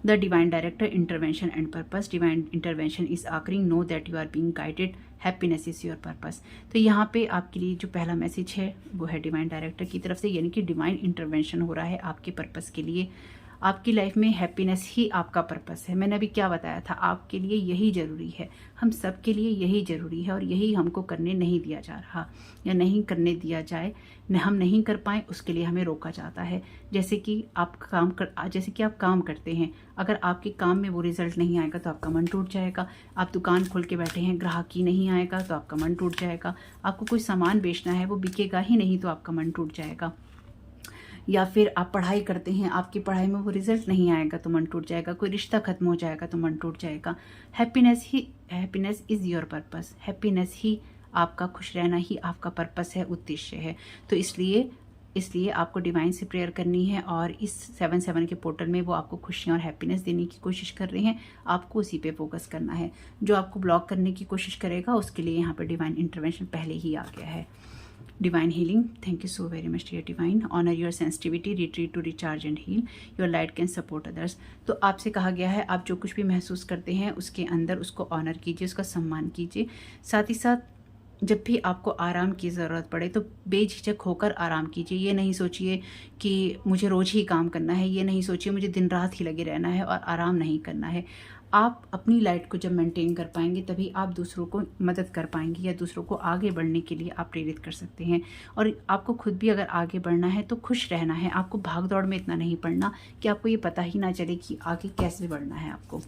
The divine director, intervention and purpose. Divine intervention is occurring. Know that you are being guided. Happiness is your purpose. तो यहाँ पे आपके लिए जो पहला मैसेज है वो है डिवाइन डायरेक्टर की तरफ से, यानी कि डिवाइन इंटरवेंशन हो रहा है आपके पर्पस के लिए। आपकी लाइफ में हैप्पीनेस ही आपका पर्पस है। मैंने अभी क्या बताया था, आपके लिए यही ज़रूरी है, हम सब के लिए यही ज़रूरी है। और यही हमको करने नहीं दिया जा रहा, या नहीं करने दिया जाए, हम नहीं कर पाए उसके लिए हमें रोका जाता है। जैसे कि आप काम करते हैं, अगर आपके काम में वो रिजल्ट नहीं आएगा तो आपका मन टूट जाएगा। आप दुकान खोल के बैठे हैं, ग्राहक ही नहीं आएगा तो आपका मन टूट जाएगा। आपको कोई सामान बेचना है, वो बिकेगा ही नहीं तो आपका मन टूट जाएगा। या फिर आप पढ़ाई करते हैं, आपकी पढ़ाई में वो रिजल्ट नहीं आएगा तो मन टूट जाएगा। कोई रिश्ता खत्म हो जाएगा तो मन टूट जाएगा। Happiness is your purpose. Happiness ही आपका, खुश रहना ही आपका पर्पस है, उद्देश्य है। तो इसलिए आपको डिवाइन से प्रेयर करनी है, और इस 7/7 के पोर्टल में वो आपको खुशियाँ और हैप्पीनेस देने की कोशिश कर रहे हैं। आपको उसी पे फोकस करना है। जो आपको ब्लॉक करने की कोशिश करेगा उसके लिए यहाँ पे डिवाइन इंटरवेंशन पहले ही आ गया है। Divine healing, thank you so very much dear divine. Honour your sensitivity, retreat to recharge and heal. Your light can support others. तो आपसे कहा गया है, आप जो कुछ भी महसूस करते हैं उसके अंदर उसको ऑनर कीजिए, उसका सम्मान कीजिए। साथ ही साथ जब भी आपको आराम की ज़रूरत पड़े तो बेझिझक होकर आराम कीजिए। ये नहीं सोचिए कि मुझे रोज़ ही काम करना है, ये नहीं सोचिए मुझे दिन रात ही लगे रहना है और आराम नहीं करना है। आप अपनी लाइट को जब मेंटेन कर पाएंगे तभी आप दूसरों को मदद कर पाएंगे, या दूसरों को आगे बढ़ने के लिए आप प्रेरित कर सकते हैं। और आपको खुद भी अगर आगे बढ़ना है तो खुश रहना है। आपको भाग दौड़ में इतना नहीं पड़ना कि आपको ये पता ही ना चले कि आगे कैसे बढ़ना है आपको।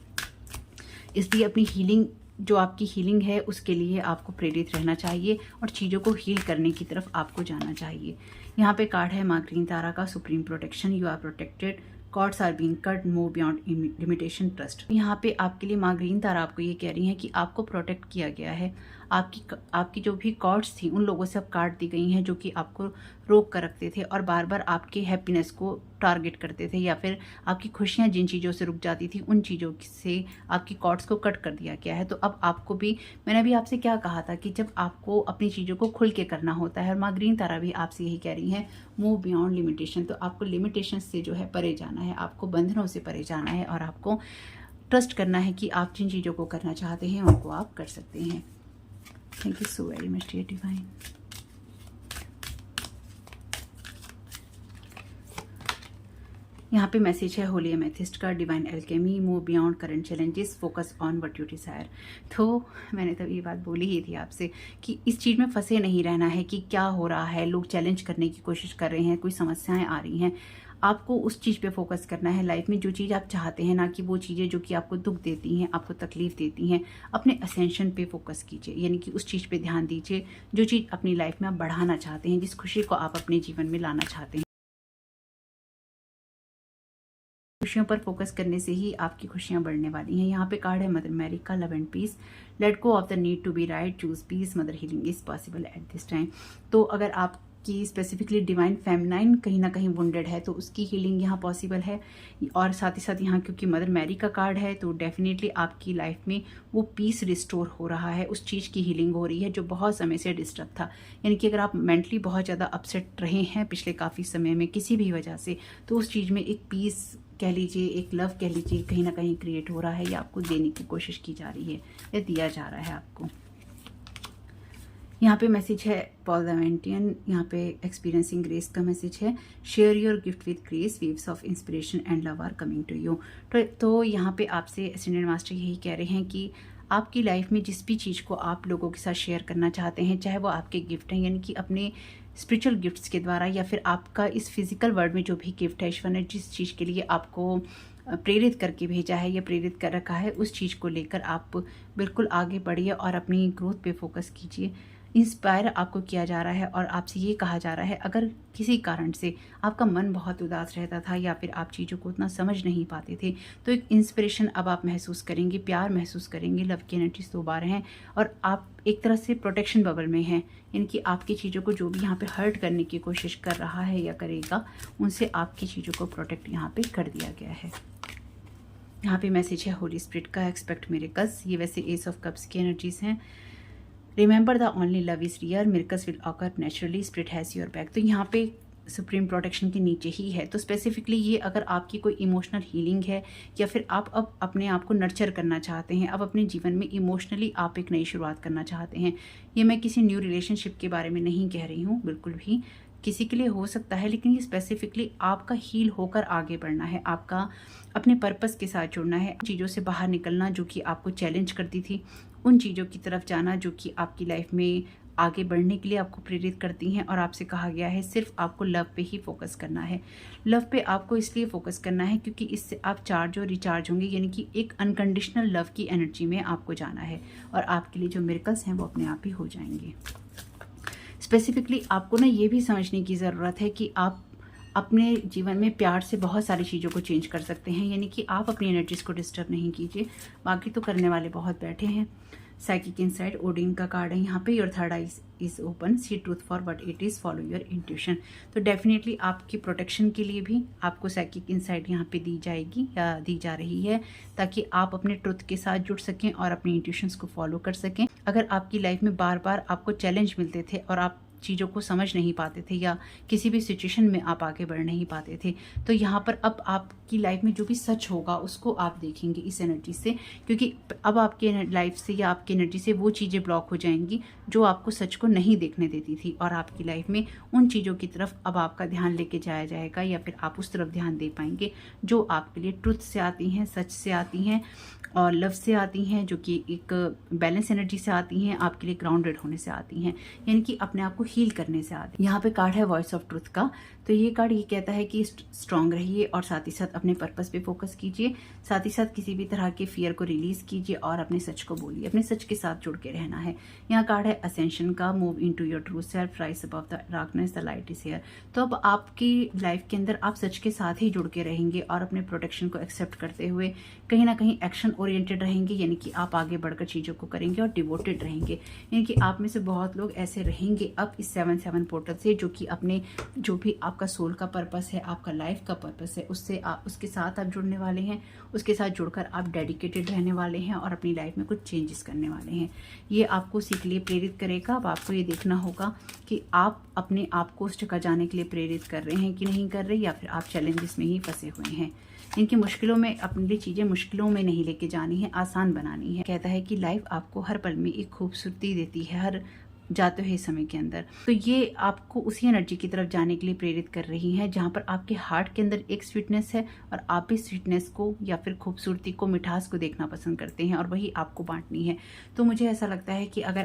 इसलिए अपनी हीलिंग, जो आपकी हीलिंग है, उसके लिए आपको प्रेरित रहना चाहिए और चीज़ों को हील करने की तरफ आपको जाना चाहिए। यहाँ पे कार्ड है माँ ग्रीन तारा का, supreme protection. You are protected, cords are being cut, move beyond limitation, trust. यहाँ पे आपके लिए माँ ग्रीन तारा आपको ये कह रही है कि आपको प्रोटेक्ट किया गया है। आपकी जो भी कॉर्ड्स थी उन लोगों से अब काट दी गई हैं जो कि आपको रोक कर रखते थे और बार बार आपके हैप्पीनेस को टारगेट करते थे, या फिर आपकी खुशियाँ जिन चीज़ों से रुक जाती थी उन चीज़ों से आपकी कॉर्ड्स को कट कर दिया गया है। तो अब आपको भी, मैंने अभी आपसे क्या कहा था कि जब आपको अपनी चीज़ों को खुल के करना होता है, और माँ ग्रीन तारा भी आपसे यही कह रही है, मूव बियॉन्ड लिमिटेशन। तो आपको लिमिटेशन से जो है परे जाना है, आपको बंधनों से परे जाना है, और आपको ट्रस्ट करना है कि आप जिन चीज़ों को करना चाहते हैं उनको आप कर सकते हैं। Thank you so very much dear divine. यहाँ पे मैसेज है होली एमेथिस्ट का, divine alchemy, move beyond current challenges, focus on what you desire. तो मैंने तो ये बात बोली ही थी आपसे कि इस चीज़ में फंसे नहीं रहना है कि क्या हो रहा है, लोग चैलेंज करने की कोशिश कर रहे हैं, कोई समस्याएं आ रही हैं। आपको उस चीज़ पे फोकस करना है लाइफ में, जो चीज़ आप चाहते हैं, ना कि वो चीज़ें जो कि आपको दुख देती हैं, आपको तकलीफ देती हैं। अपने असेंशन पे फोकस कीजिए, यानी कि उस चीज़ पे ध्यान दीजिए जो चीज़ अपनी लाइफ में आप बढ़ाना चाहते हैं, जिस खुशी को आप अपने जीवन में लाना चाहते हैं। खुशियों पर फोकस करने से ही आपकी खुशियां बढ़ने वाली हैं। यहाँ पे कार्ड है मदर मैरी का, love and peace, let go of the need to be right, choose peace, mother healing is possible at this time. तो अगर आपकी स्पेसिफिकली डिवाइन फेमिनाइन कहीं ना कहीं वुंडेड है तो उसकी हीलिंग यहाँ पॉसिबल है। और साथ ही साथ यहाँ क्योंकि मदर मैरी का कार्ड है तो डेफिनेटली आपकी लाइफ में वो पीस रिस्टोर हो रहा है, उस चीज़ की हीलिंग हो रही है जो बहुत समय से डिस्टर्ब था। यानी कि अगर आप मेंटली बहुत ज़्यादा अपसेट रहे हैं पिछले काफ़ी समय में किसी भी वजह से, तो उस चीज़ में एक पीस कह लीजिए, एक लव कह लीजिए, कहीं ना कहीं क्रिएट हो रहा है या आपको देने की कोशिश की जा रही है या दिया जा रहा है आपको। यहाँ पे मैसेज है पॉल द वेंटियन, यहाँ पे एक्सपीरियंसिंग ग्रेस का मैसेज है, share your gift with grace, waves of inspiration and love are coming to you. तो यहाँ पे आपसे एसेंडेंट मास्टर यही कह रहे हैं कि आपकी लाइफ में जिस भी चीज़ को आप लोगों के साथ शेयर करना चाहते हैं, चाहे वो आपके गिफ्ट हैं, यानी कि अपने स्पिरिचुअल गिफ्ट्स के द्वारा, या फिर आपका इस फिजिकल वर्ल्ड में जो भी गिफ्ट है, ईश्वर ने जिस चीज़ के लिए आपको प्रेरित करके भेजा है या प्रेरित कर रखा है, उस चीज़ को लेकर आप बिल्कुल आगे बढ़िए और अपनी ग्रोथ पे फोकस कीजिए। इंस्पायर आपको किया जा रहा है और आपसे ये कहा जा रहा है, अगर किसी कारण से आपका मन बहुत उदास रहता था या फिर आप चीज़ों को उतना समझ नहीं पाते थे, तो एक इंस्पिरेशन अब आप महसूस करेंगे, प्यार महसूस करेंगे, लव की एनर्जीज 2 बार हैं और आप एक तरह से प्रोटेक्शन बबल में हैं। यानी कि आपकी चीज़ों को जो भी यहाँ पे हर्ट करने की कोशिश कर रहा है या करेगा, उनसे आपकी चीज़ों को प्रोटेक्ट यहाँ पे कर दिया गया है। यहाँ पे मैसेज है होली स्पिरिट का, एक्सपेक्ट मिरेकल्स। ये वैसे एस ऑफ कप्स की एनर्जीज हैं। Remember the only love is real, miracles will occur naturally, spirit has your back. तो यहाँ पे सुप्रीम प्रोटेक्शन के नीचे ही है। तो स्पेसिफिकली ये अगर आपकी कोई इमोशनल हीलिंग है या फिर आप अब अपने आप को नर्चर करना चाहते हैं, अब अपने जीवन में इमोशनली आप एक नई शुरुआत करना चाहते हैं, ये मैं किसी न्यू रिलेशनशिप के बारे में नहीं कह रही हूँ, बिल्कुल भी किसी के लिए हो सकता है, लेकिन ये स्पेसिफिकली आपका हील होकर आगे बढ़ना है, आपका अपने पर्पस के साथ जुड़ना है, चीज़ों से बाहर निकलना जो कि आपको चैलेंज करती थी, उन चीज़ों की तरफ जाना जो कि आपकी लाइफ में आगे बढ़ने के लिए आपको प्रेरित करती हैं। और आपसे कहा गया है सिर्फ आपको लव पे ही फोकस करना है। लव पे आपको इसलिए फोकस करना है क्योंकि इससे आप चार्ज और रिचार्ज होंगे, यानी कि एक अनकंडीशनल लव की एनर्जी में आपको जाना है और आपके लिए जो मिरेकल्स हैं वो अपने आप ही हो जाएंगे। स्पेसिफिकली आपको ना ये भी समझने की ज़रूरत है कि आप अपने जीवन में प्यार से बहुत सारी चीज़ों को चेंज कर सकते हैं, यानी कि आप अपनी एनर्जीज को डिस्टर्ब नहीं कीजिए, बाकी तो करने वाले बहुत बैठे हैं। साइकिक इनसाइड ओडिन का कार्ड है यहाँ पे, your third eye is open, see truth for what it is, follow your intuition. तो डेफिनेटली आपकी प्रोटेक्शन के लिए भी आपको साइकिक इनसाइड यहाँ पे दी जाएगी या दी जा रही है, ताकि आप अपने ट्रुथ के साथ जुड़ सकें और अपनी इंट्यूशंस को फॉलो कर सकें। अगर आपकी लाइफ में बार बार आपको चैलेंज मिलते थे और आप चीज़ों को समझ नहीं पाते थे या किसी भी सिचुएशन में आप आगे बढ़ नहीं पाते थे, तो यहाँ पर अब आपकी लाइफ में जो भी सच होगा उसको आप देखेंगे इस एनर्जी से, क्योंकि अब आपके लाइफ से या आपकी एनर्जी से वो चीज़ें ब्लॉक हो जाएंगी जो आपको सच को नहीं देखने देती थी, और आपकी लाइफ में उन चीज़ों की तरफ अब आपका ध्यान लेके जाया जाएगा या फिर आप उस तरफ ध्यान दे पाएंगे जो आपके लिए ट्रुथ से आती हैं, सच से आती हैं और लव से आती हैं, जो कि एक बैलेंस एनर्जी से आती हैं, आपके लिए ग्राउंडेड होने से आती हैं, यानी कि अपने आप को हील करने से आती है। यहाँ पे कार्ड है वॉइस ऑफ ट्रुथ का। तो ये कार्ड ये कहता है कि स्ट्रांग रहिए और साथ ही साथ अपने पर्पस पे फोकस कीजिए, साथ ही साथ किसी भी तरह के फियर को रिलीज कीजिए और अपने सच को बोलिए, अपने सच के साथ जुड़ के रहना है। यहाँ कार्ड है असेंशन का, move into your true self, rise above the darkness, the light is here. तो अब आपकी लाइफ के अंदर आप सच के साथ ही जुड़ के रहेंगे और अपने प्रोटेक्शन को एक्सेप्ट करते हुए कहीं ना कहीं एक्शन ओरिएंटेड रहेंगे, यानी कि आप आगे बढ़कर चीज़ों को करेंगे और डिवोटेड रहेंगे। यानी कि आप में से बहुत लोग ऐसे रहेंगे अब इस 7/7 पोर्टल से, जो कि अपने जो भी आपका सोल का पर्पस है, आपका लाइफ का पर्पस है, उसके साथ आप जुड़ने वाले हैं, उसके साथ जुड़कर आप डेडिकेटेड रहने वाले हैं और अपनी लाइफ में कुछ चेंजेस करने वाले हैं। ये आपको उसी के लिए प्रेरित करेगा। अब आपको ये देखना होगा कि आप अपने आप को उस जगह जाने के लिए प्रेरित कर रहे हैं कि नहीं कर रहे, या फिर आप चैलेंजेस में ही फंसे हुए हैं। इनकी मुश्किलों में अपने लिए चीज़ें मुश्किलों में नहीं लेके जानी है, आसान बनानी है। कहता है कि लाइफ आपको हर पल में एक खूबसूरती देती है, हर जाते हो इस समय के अंदर। तो ये आपको उसी एनर्जी की तरफ जाने के लिए प्रेरित कर रही हैं जहाँ पर आपके हार्ट के अंदर एक स्वीटनेस है और आप इस स्वीटनेस को या फिर खूबसूरती को, मिठास को देखना पसंद करते हैं और वही आपको बांटनी है। तो मुझे ऐसा लगता है कि अगर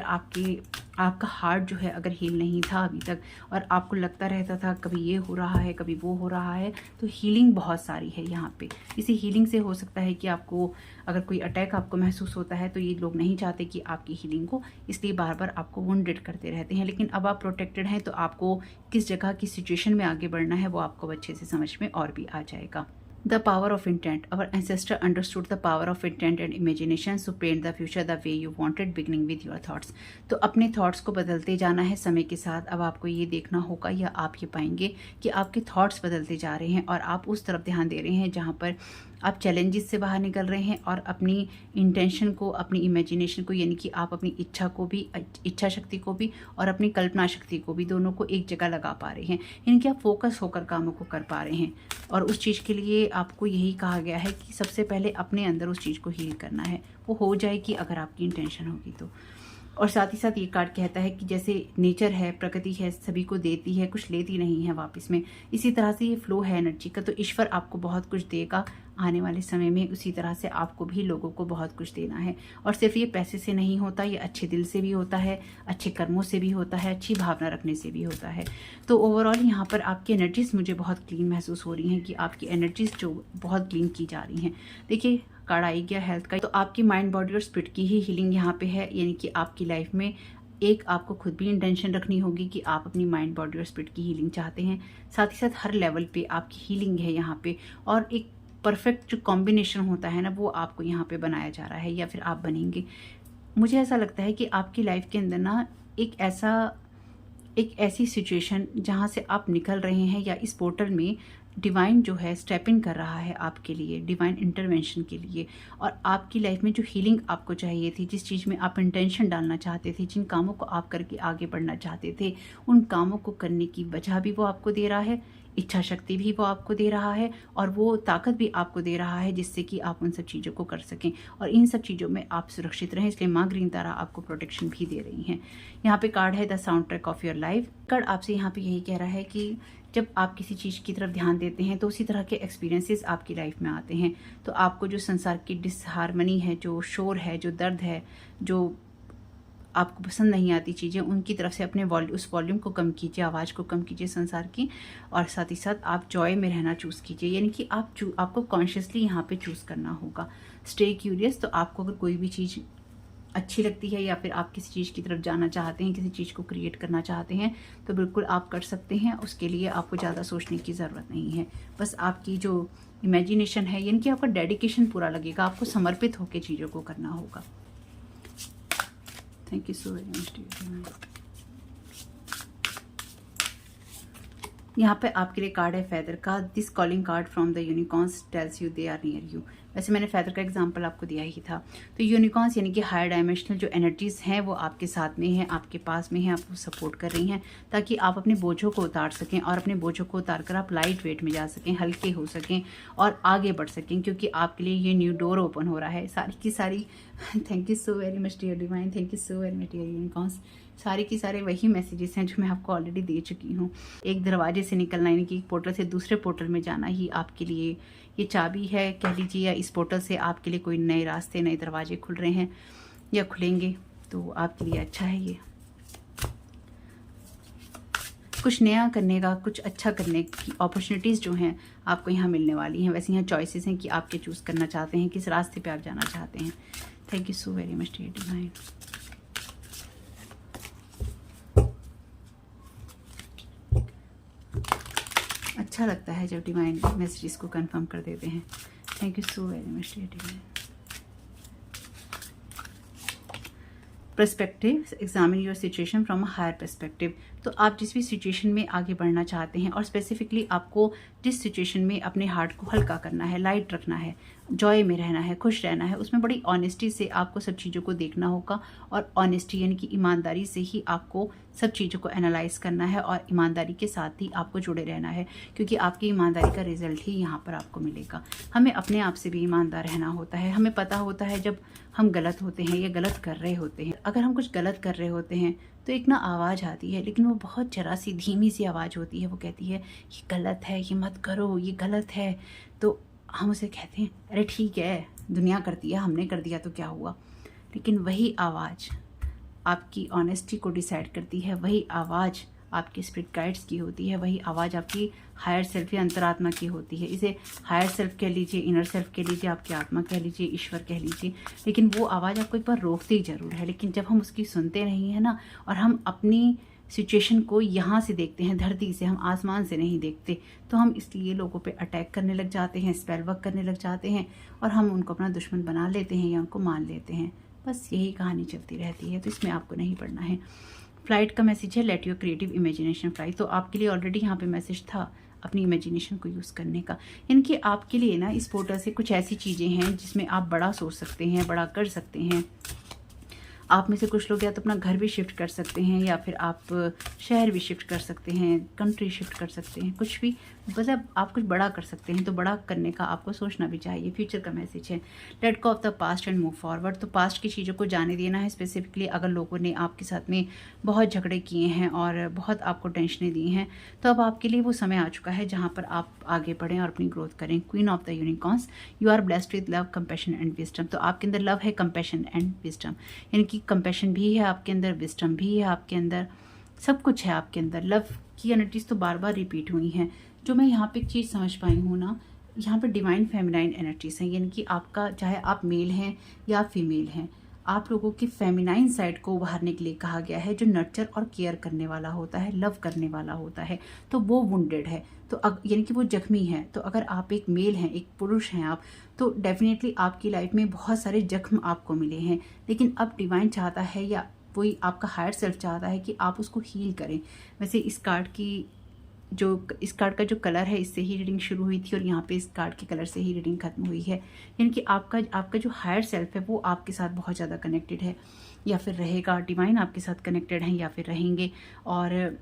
आपका हार्ट जो है अगर हील नहीं था अभी तक और आपको लगता रहता था कभी ये हो रहा है कभी वो हो रहा है, तो हीलिंग बहुत सारी है यहाँ पे। इसी हीलिंग से हो सकता है कि आपको अगर कोई अटैक आपको महसूस होता है तो ये लोग नहीं चाहते कि आपकी हीलिंग को, इसलिए बार बार आपको वुंडेड करते रहते हैं। लेकिन अब आप प्रोटेक्टेड हैं तो आपको किस जगह की सिचुएशन में आगे बढ़ना है वो आपको अच्छे से समझ में और भी आ जाएगा। The power of intent. Our ancestor understood the power of intent and imagination to paint the future the way you wanted, beginning with your thoughts. तो अपने थॉट्स को बदलते जाना है समय के साथ। अब आपको ये देखना होगा या आप ये पाएंगे कि आपके थॉट्स बदलते जा रहे हैं और आप उस तरफ ध्यान दे रहे हैं जहाँ पर आप चैलेंजेस से बाहर निकल रहे हैं और अपनी इंटेंशन को, अपनी इमेजिनेशन को, यानी कि आप अपनी इच्छा को भी, इच्छा शक्ति को भी और अपनी कल्पना शक्ति को भी, दोनों को एक जगह लगा पा रहे हैं। यानी कि आप फोकस होकर कामों को कर पा रहे हैं और उस चीज़ के लिए आपको यही कहा गया है कि सबसे पहले अपने अंदर उस चीज़ को हील करना है। वो हो जाएगी अगर आपकी इंटेंशन होगी तो। और साथ ही साथ ये कार्ड कहता है कि जैसे नेचर है, प्रकृति है, सभी को देती है, कुछ लेती नहीं है वापस में, इसी तरह से ये फ्लो है एनर्जी का। तो ईश्वर आपको बहुत कुछ देगा आने वाले समय में, उसी तरह से आपको भी लोगों को बहुत कुछ देना है। और सिर्फ ये पैसे से नहीं होता, ये अच्छे दिल से भी होता है, अच्छे कर्मों से भी होता है, अच्छी भावना रखने से भी होता है। तो ओवरऑल यहाँ पर आपकी एनर्जीज मुझे बहुत क्लीन महसूस हो रही हैं कि आपकी एनर्जीज जो बहुत क्लीन की जा रही हैं। देखिए कार्ड आई गया हेल्थ का, तो आपकी माइंड, बॉडी और स्पिरिट की ही हीलिंग यहाँ पे है। यानी कि आपकी लाइफ में एक आपको खुद भी इंटेंशन रखनी होगी कि आप अपनी माइंड, बॉडी और स्पिरिट की हीलिंग चाहते हैं। साथ ही साथ हर लेवल पे आपकी हीलिंग है यहाँ पे, और एक परफेक्ट जो कॉम्बिनेशन होता है ना वो आपको यहाँ पे बनाया जा रहा है या फिर आप बनेंगे। मुझे ऐसा लगता है कि आपकी लाइफ के अंदर ना एक ऐसी सिचुएशन जहाँ से आप निकल रहे हैं या इस पोर्टल में डिवाइन जो है स्टेप इन कर रहा है आपके लिए, डिवाइन इंटरवेंशन के लिए। और आपकी लाइफ में जो हीलिंग आपको चाहिए थी, जिस चीज़ में आप इंटेंशन डालना चाहते थे, जिन कामों को आप करके आगे बढ़ना चाहते थे, उन कामों को करने की वजह भी वो आपको दे रहा है, इच्छा शक्ति भी वो आपको दे रहा है और वो ताकत भी आपको दे रहा है जिससे कि आप उन सब चीज़ों को कर सकें और इन सब चीज़ों में आप सुरक्षित रहें। इसलिए माँ ग्रीन तारा आपको प्रोटेक्शन भी दे रही हैं। यहाँ पे कार्ड है the sound track of your life. Card आपसे यहाँ पे यही कह रहा है कि जब आप किसी चीज़ की तरफ ध्यान देते हैं तो उसी तरह के एक्सपीरियंसेस आपकी लाइफ में आते हैं। तो आपको जो संसार की डिसहार्मनी है, जो शोर है, जो दर्द है, जो आपको पसंद नहीं आती चीज़ें, उनकी तरफ से अपने उस वॉल्यूम को कम कीजिए, आवाज़ को कम कीजिए संसार की, और साथ ही साथ आप जॉय में रहना चूज़ कीजिए। यानी कि आपको कॉन्शियसली यहाँ पे चूज़ करना होगा। Stay curious. तो आपको अगर कोई भी चीज़ अच्छी लगती है या फिर आप किसी चीज़ की तरफ जाना चाहते हैं, किसी चीज़ को क्रिएट करना चाहते हैं, तो बिल्कुल आप कर सकते हैं। उसके लिए आपको ज़्यादा सोचने की ज़रूरत नहीं है। बस आपकी जो इमेजिनेशन है, यानी कि आपका डेडिकेशन पूरा लगेगा, आपको समर्पित होकर चीज़ों को करना होगा। Thank you so very much. यहाँ पे आपके लिए कार्ड है फेदर का। This calling card from the unicorns tells you they are near you. वैसे मैंने फेदर का एग्जांपल आपको दिया ही था। तो यूनिकॉर्न्स यानी कि हायर डायमेंशनल जो एनर्जीज हैं वो आपके साथ में हैं, आपके पास में हैं, आपको सपोर्ट कर रही हैं ताकि आप अपने बोझों को उतार सकें और अपने बोझों को उतार कर आप लाइट वेट में जा सकें, हल्के हो सकें और आगे बढ़ सकें, क्योंकि आपके लिए ये न्यू डोर ओपन हो रहा है। सारी की सारी thank you so very much dear divine, thank you so very much dear unicorns. सारे की सारे वही मैसेजेस हैं जो मैं आपको ऑलरेडी दे चुकी हूँ। एक दरवाजे से निकलना यानी कि एक पोर्टल से दूसरे पोर्टल में जाना ही आपके लिए ये चाबी है कह लीजिए, या इस पोर्टल से आपके लिए कोई नए रास्ते, नए दरवाजे खुल रहे हैं या खुलेंगे, तो आपके लिए अच्छा है। ये कुछ नया करने का, कुछ अच्छा करने की अपॉर्चुनिटीज़ जो हैं आपको यहाँ मिलने वाली हैं। वैसे यहाँ चॉइसेस हैं कि आप क्या चूज़ करना चाहते हैं, किस रास्ते पे आप जाना चाहते हैं। Thank you so very much dear divine. अच्छा लगता है जब डिवाइन मैसेजेस को कंफर्म कर देते हैं। Thank you so very much dear divine. Perspective, examine your situation from a higher perspective. तो आप जिस भी सिचुएशन में आगे बढ़ना चाहते हैं और स्पेसिफिकली आपको जिस सिचुएशन में अपने हार्ट को हल्का करना है, लाइट रखना है, जॉय में रहना है, खुश रहना है, उसमें बड़ी ऑनेस्टी से आपको सब चीज़ों को देखना होगा। और ऑनेस्टी यानी कि ईमानदारी से ही आपको सब चीज़ों को एनालाइज करना है और ईमानदारी के साथ ही आपको जुड़े रहना है, क्योंकि आपकी ईमानदारी का रिजल्ट ही यहाँ पर आपको मिलेगा। हमें अपने आप से भी ईमानदार रहना होता है। हमें पता होता है जब हम गलत होते हैं या गलत कर रहे होते हैं। अगर हम कुछ गलत कर रहे होते हैं तो तो एक ना आवाज़ आती है, लेकिन वो बहुत जरा सी धीमी सी आवाज़ होती है। वो कहती है ये गलत है, ये मत करो, ये गलत है। तो हम उसे कहते हैं अरे ठीक है, दुनिया करती है, हमने कर दिया तो क्या हुआ। लेकिन वही आवाज़ आपकी ऑनेस्टी को डिसाइड करती है, वही आवाज़ आपके स्पिरिट गाइड्स की होती है, वही आवाज़ आपकी हायर सेल्फ या अंतरात्मा की होती है। इसे हायर सेल्फ कह लीजिए, इनर सेल्फ कह लीजिए, आपकी आत्मा कह लीजिए, ईश्वर कह लीजिए। लेकिन वो आवाज़ आपको एक बार रोकती ज़रूर है। लेकिन जब हम उसकी सुनते नहीं हैं ना, और हम अपनी सिचुएशन को यहाँ से देखते हैं, धरती से, हम आसमान से नहीं देखते, तो हम इसलिए लोगों पे अटैक करने लग जाते हैं, स्पेल वर्क करने लग जाते हैं, और हम उनको अपना दुश्मन बना लेते हैं या उनको मान लेते हैं। बस यही कहानी चलती रहती है। तो इसमें आपको नहीं पढ़ना है। फ्लाइट का मैसेज है let your creative imagination fly. तो आपके लिए ऑलरेडी यहाँ पे मैसेज था अपनी इमेजिनेशन को यूज़ करने का। इनकी आपके लिए ना इस पोर्टल से कुछ ऐसी चीज़ें हैं जिसमें आप बड़ा सोच सकते हैं, बड़ा कर सकते हैं। आप में से कुछ लोग या तो अपना घर भी शिफ्ट कर सकते हैं, या फिर आप शहर भी शिफ्ट कर सकते हैं, कंट्री शिफ्ट कर सकते हैं, कुछ भी, मतलब आप कुछ बड़ा कर सकते हैं। तो बड़ा करने का आपको सोचना भी चाहिए। फ्यूचर का मैसेज है late go of the past and move forward. तो पास्ट की चीज़ों को जाने देना है। स्पेसिफिकली अगर लोगों ने आपके साथ में बहुत झगड़े किए हैं और बहुत आपको टेंशनें दी हैं, तो अब आपके लिए वो समय आ चुका है जहाँ पर आप आगे बढ़ें और अपनी ग्रोथ करें। Queen of the unicorns, you are blessed with love, compassion and wisdom. तो आपके अंदर लव है, कंपैशन एंड विजडम, यानी कि कंपैशन भी है आपके अंदर, विजडम भी है आपके अंदर, सब कुछ है आपके अंदर। लव की एनर्जीज तो बार बार रिपीट हुई हैं। जो मैं यहाँ पे एक चीज़ समझ पाई हूँ ना, यहाँ पे डिवाइन फेमिनाइन एनर्जीज हैं, यानी कि आपका, चाहे आप मेल हैं या फीमेल हैं, आप लोगों की फेमिनाइन साइड को उभारने के लिए कहा गया है, जो नर्चर और केयर करने वाला होता है, लव करने वाला होता है। तो वो वुंडेड है, तो यानी कि वो जख्मी है। तो अगर आप एक मेल हैं, एक पुरुष हैं आप, तो डेफिनेटली आपकी लाइफ में बहुत सारे जख्म आपको मिले हैं। लेकिन अब डिवाइन चाहता है, या वही आपका हायर सेल्फ चाहता है कि आप उसको हील करें। वैसे इस कार्ड का जो कलर है, इससे ही रीडिंग शुरू हुई थी, और यहाँ पे इस कार्ड के कलर से ही रीडिंग खत्म हुई है। यानी कि आपका जो हायर सेल्फ है वो आपके साथ बहुत ज़्यादा कनेक्टेड है, या फिर रहेगा। डिवाइन आपके साथ कनेक्टेड हैं या फिर रहेंगे, और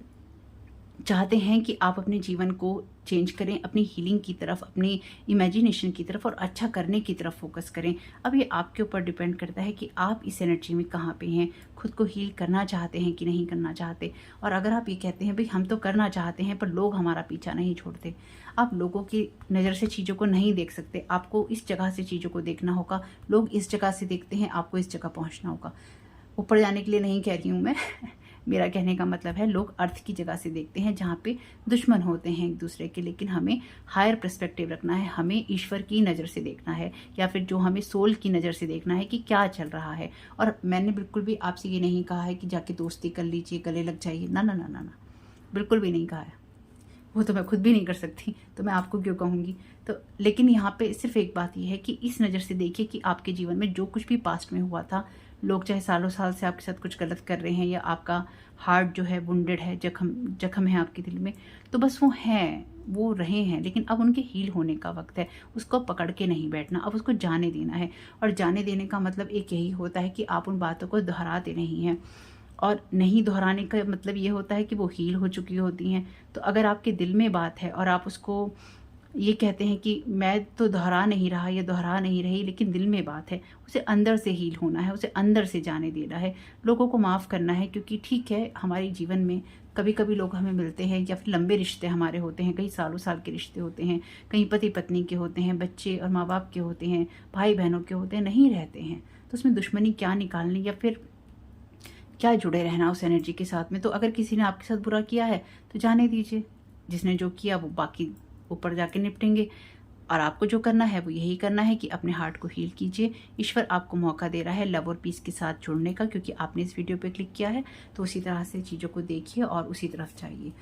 चाहते हैं कि आप अपने जीवन को चेंज करें, अपनी हीलिंग की तरफ, अपनी इमेजिनेशन की तरफ और अच्छा करने की तरफ फोकस करें। अब ये आपके ऊपर डिपेंड करता है कि आप इस एनर्जी में कहाँ पे हैं, खुद को हील करना चाहते हैं कि नहीं करना चाहते। और अगर आप ये कहते हैं भाई हम तो करना चाहते हैं पर लोग हमारा पीछा नहीं छोड़ते, आप लोगों की नज़र से चीज़ों को नहीं देख सकते, आपको इस जगह से चीज़ों को देखना होगा। लोग इस जगह से देखते हैं, आपको इस जगह पहुँचना होगा। ऊपर जाने के लिए नहीं कह रही हूँ मैं मेरा कहने का मतलब है लोग अर्थ की जगह से देखते हैं, जहाँ पे दुश्मन होते हैं एक दूसरे के। लेकिन हमें हायर पर्सपेक्टिव रखना है, हमें ईश्वर की नज़र से देखना है, या फिर जो हमें सोल की नज़र से देखना है कि क्या चल रहा है। और मैंने बिल्कुल भी आपसे ये नहीं कहा है कि जाके दोस्ती कर लीजिए, गले लग जाइए, ना ना ना ना ना, बिल्कुल भी नहीं कहा है। वो तो मैं खुद भी नहीं कर सकती, तो मैं आपको क्यों कहूँगी। तो लेकिन यहाँ पे सिर्फ एक बात ये है कि इस नज़र से देखिए कि आपके जीवन में जो कुछ भी पास्ट में हुआ था, लोग चाहे सालों साल से आपके साथ कुछ गलत कर रहे हैं, या आपका हार्ट जो है वुंडेड है, जख्म है आपके दिल में, तो बस वो हैं, वो रहे हैं। लेकिन अब उनके हील होने का वक्त है। उसको पकड़ के नहीं बैठना, अब उसको जाने देना है। और जाने देने का मतलब एक यही होता है कि आप उन बातों को दोहराते नहीं हैं, और नहीं दोहराने का मतलब ये होता है कि वो हील हो चुकी होती हैं। तो अगर आपके दिल में बात है और आप उसको ये कहते हैं कि मैं तो दोहरा नहीं रहा या दोहरा नहीं रही, लेकिन दिल में बात है, उसे अंदर से हील होना है, उसे अंदर से जाने देना है, लोगों को माफ़ करना है। क्योंकि ठीक है, हमारे जीवन में कभी कभी लोग हमें मिलते हैं, या फिर लंबे रिश्ते हमारे होते हैं, कई सालों साल के रिश्ते होते हैं, कहीं पति पत्नी के होते हैं, बच्चे और माँ बाप के होते हैं, भाई बहनों के होते हैं, नहीं रहते हैं। तो उसमें दुश्मनी क्या निकालनी, या फिर क्या जुड़े रहना उस एनर्जी के साथ में। तो अगर किसी ने आपके साथ बुरा किया है तो जाने दीजिए, जिसने जो किया वो बाकी ऊपर जाके निपटेंगे। और आपको जो करना है वो यही करना है कि अपने हार्ट को हील कीजिए। ईश्वर आपको मौका दे रहा है लव और पीस के साथ जुड़ने का, क्योंकि आपने इस वीडियो पे क्लिक किया है। तो उसी तरह से चीज़ों को देखिए और उसी तरफ जाइए।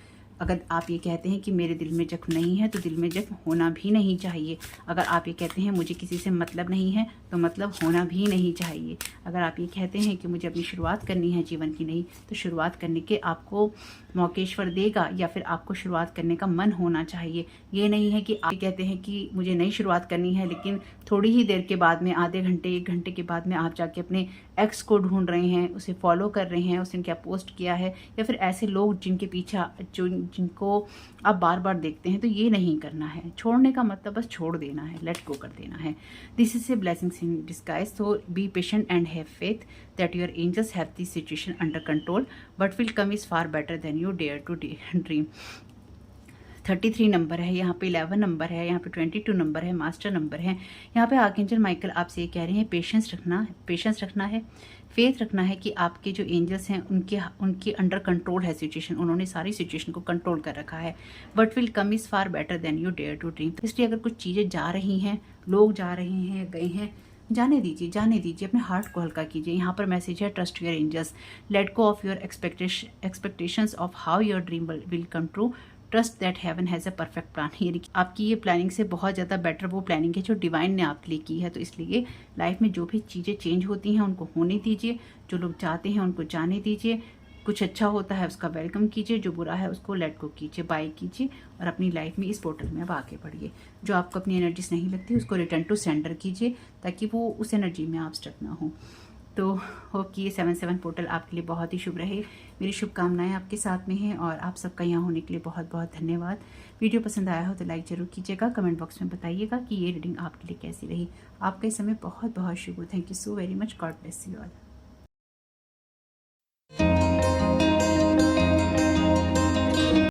अगर आप ये कहते हैं कि मेरे दिल में जख्म नहीं है, तो दिल में जख्म होना भी नहीं चाहिए। अगर आप ये कहते हैं मुझे किसी से मतलब नहीं है, तो मतलब होना भी नहीं चाहिए। अगर आप ये कहते हैं कि मुझे अपनी शुरुआत करनी है जीवन की नई, तो शुरुआत करने के आपको मौकेश्वर देगा, या फिर आपको शुरुआत करने का मन होना चाहिए। ये नहीं है कि आप कहते हैं कि मुझे नई शुरुआत करनी है, लेकिन थोड़ी ही देर के बाद में, आधे घंटे 1 घंटे के बाद में आप जाके अपने एक्स को ढूंढ रहे हैं, उसे फॉलो कर रहे हैं, उसने क्या पोस्ट किया है, या फिर ऐसे लोग जिनके पीछा जिनको आप बार बार देखते हैं, तो ये नहीं करना है। छोड़ने का मतलब बस छोड़ देना है, लेट गो कर देना है। This is a blessings in disguise. So be patient and have faith that your angels have this situation under control, but will come is far better than you dare to dream. 33 number है, यहाँ पे 11 number है, यहाँ पे 22 number है, master number है। यहाँ पे आर्कएंजल माइकल आपसे ये कह रहे हैं पेशेंस रखना है, फेथ रखना है कि आपके जो एंजल्स हैं उनके अंडर कंट्रोल है सिचुएशन, उन्होंने सारी सिचुएशन को कंट्रोल कर रखा है। But will come is far better than you dare to dream. इसलिए अगर कुछ चीज़ें जा रही हैं, लोग जा रहे हैं, गए हैं, जाने दीजिए, अपने हार्ट को हल्का कीजिए। यहाँ पर मैसेज है trust your angels, let go of your expectations of how your dream will come true, trust that heaven has a perfect plan. यानी कि आपकी ये प्लानिंग से बहुत ज़्यादा बेटर वो प्लानिंग है जो डिवाइन ने आपके लिए की है। तो इसलिए लाइफ में जो भी चीज़ें चेंज होती हैं उनको होने दीजिए, जो लोग जाते हैं उनको जाने दीजिए, कुछ अच्छा होता है उसका वेलकम कीजिए, जो बुरा है उसको लेट गो कीजिए, बाय कीजिए और अपनी लाइफ में इस पोर्टल में अब आगे बढ़िए। जो आपको अपनी एनर्जीज नहीं लगती उसको रिटर्न टू सेंडर कीजिए, ताकि वो उस एनर्जी में आप स्टक ना हो। तो होप कि ये 7/7 पोर्टल आपके लिए बहुत ही शुभ रहे। मेरी शुभकामनाएं आपके साथ में हैं और आप सबका यहाँ होने के लिए बहुत बहुत धन्यवाद। वीडियो पसंद आया हो तो लाइक ज़रूर कीजिएगा, कमेंट बॉक्स में बताइएगा कि ये रीडिंग आपके लिए कैसी रही। आपका इस समय बहुत बहुत शुभ हो। Thank you so very much. God bless you all.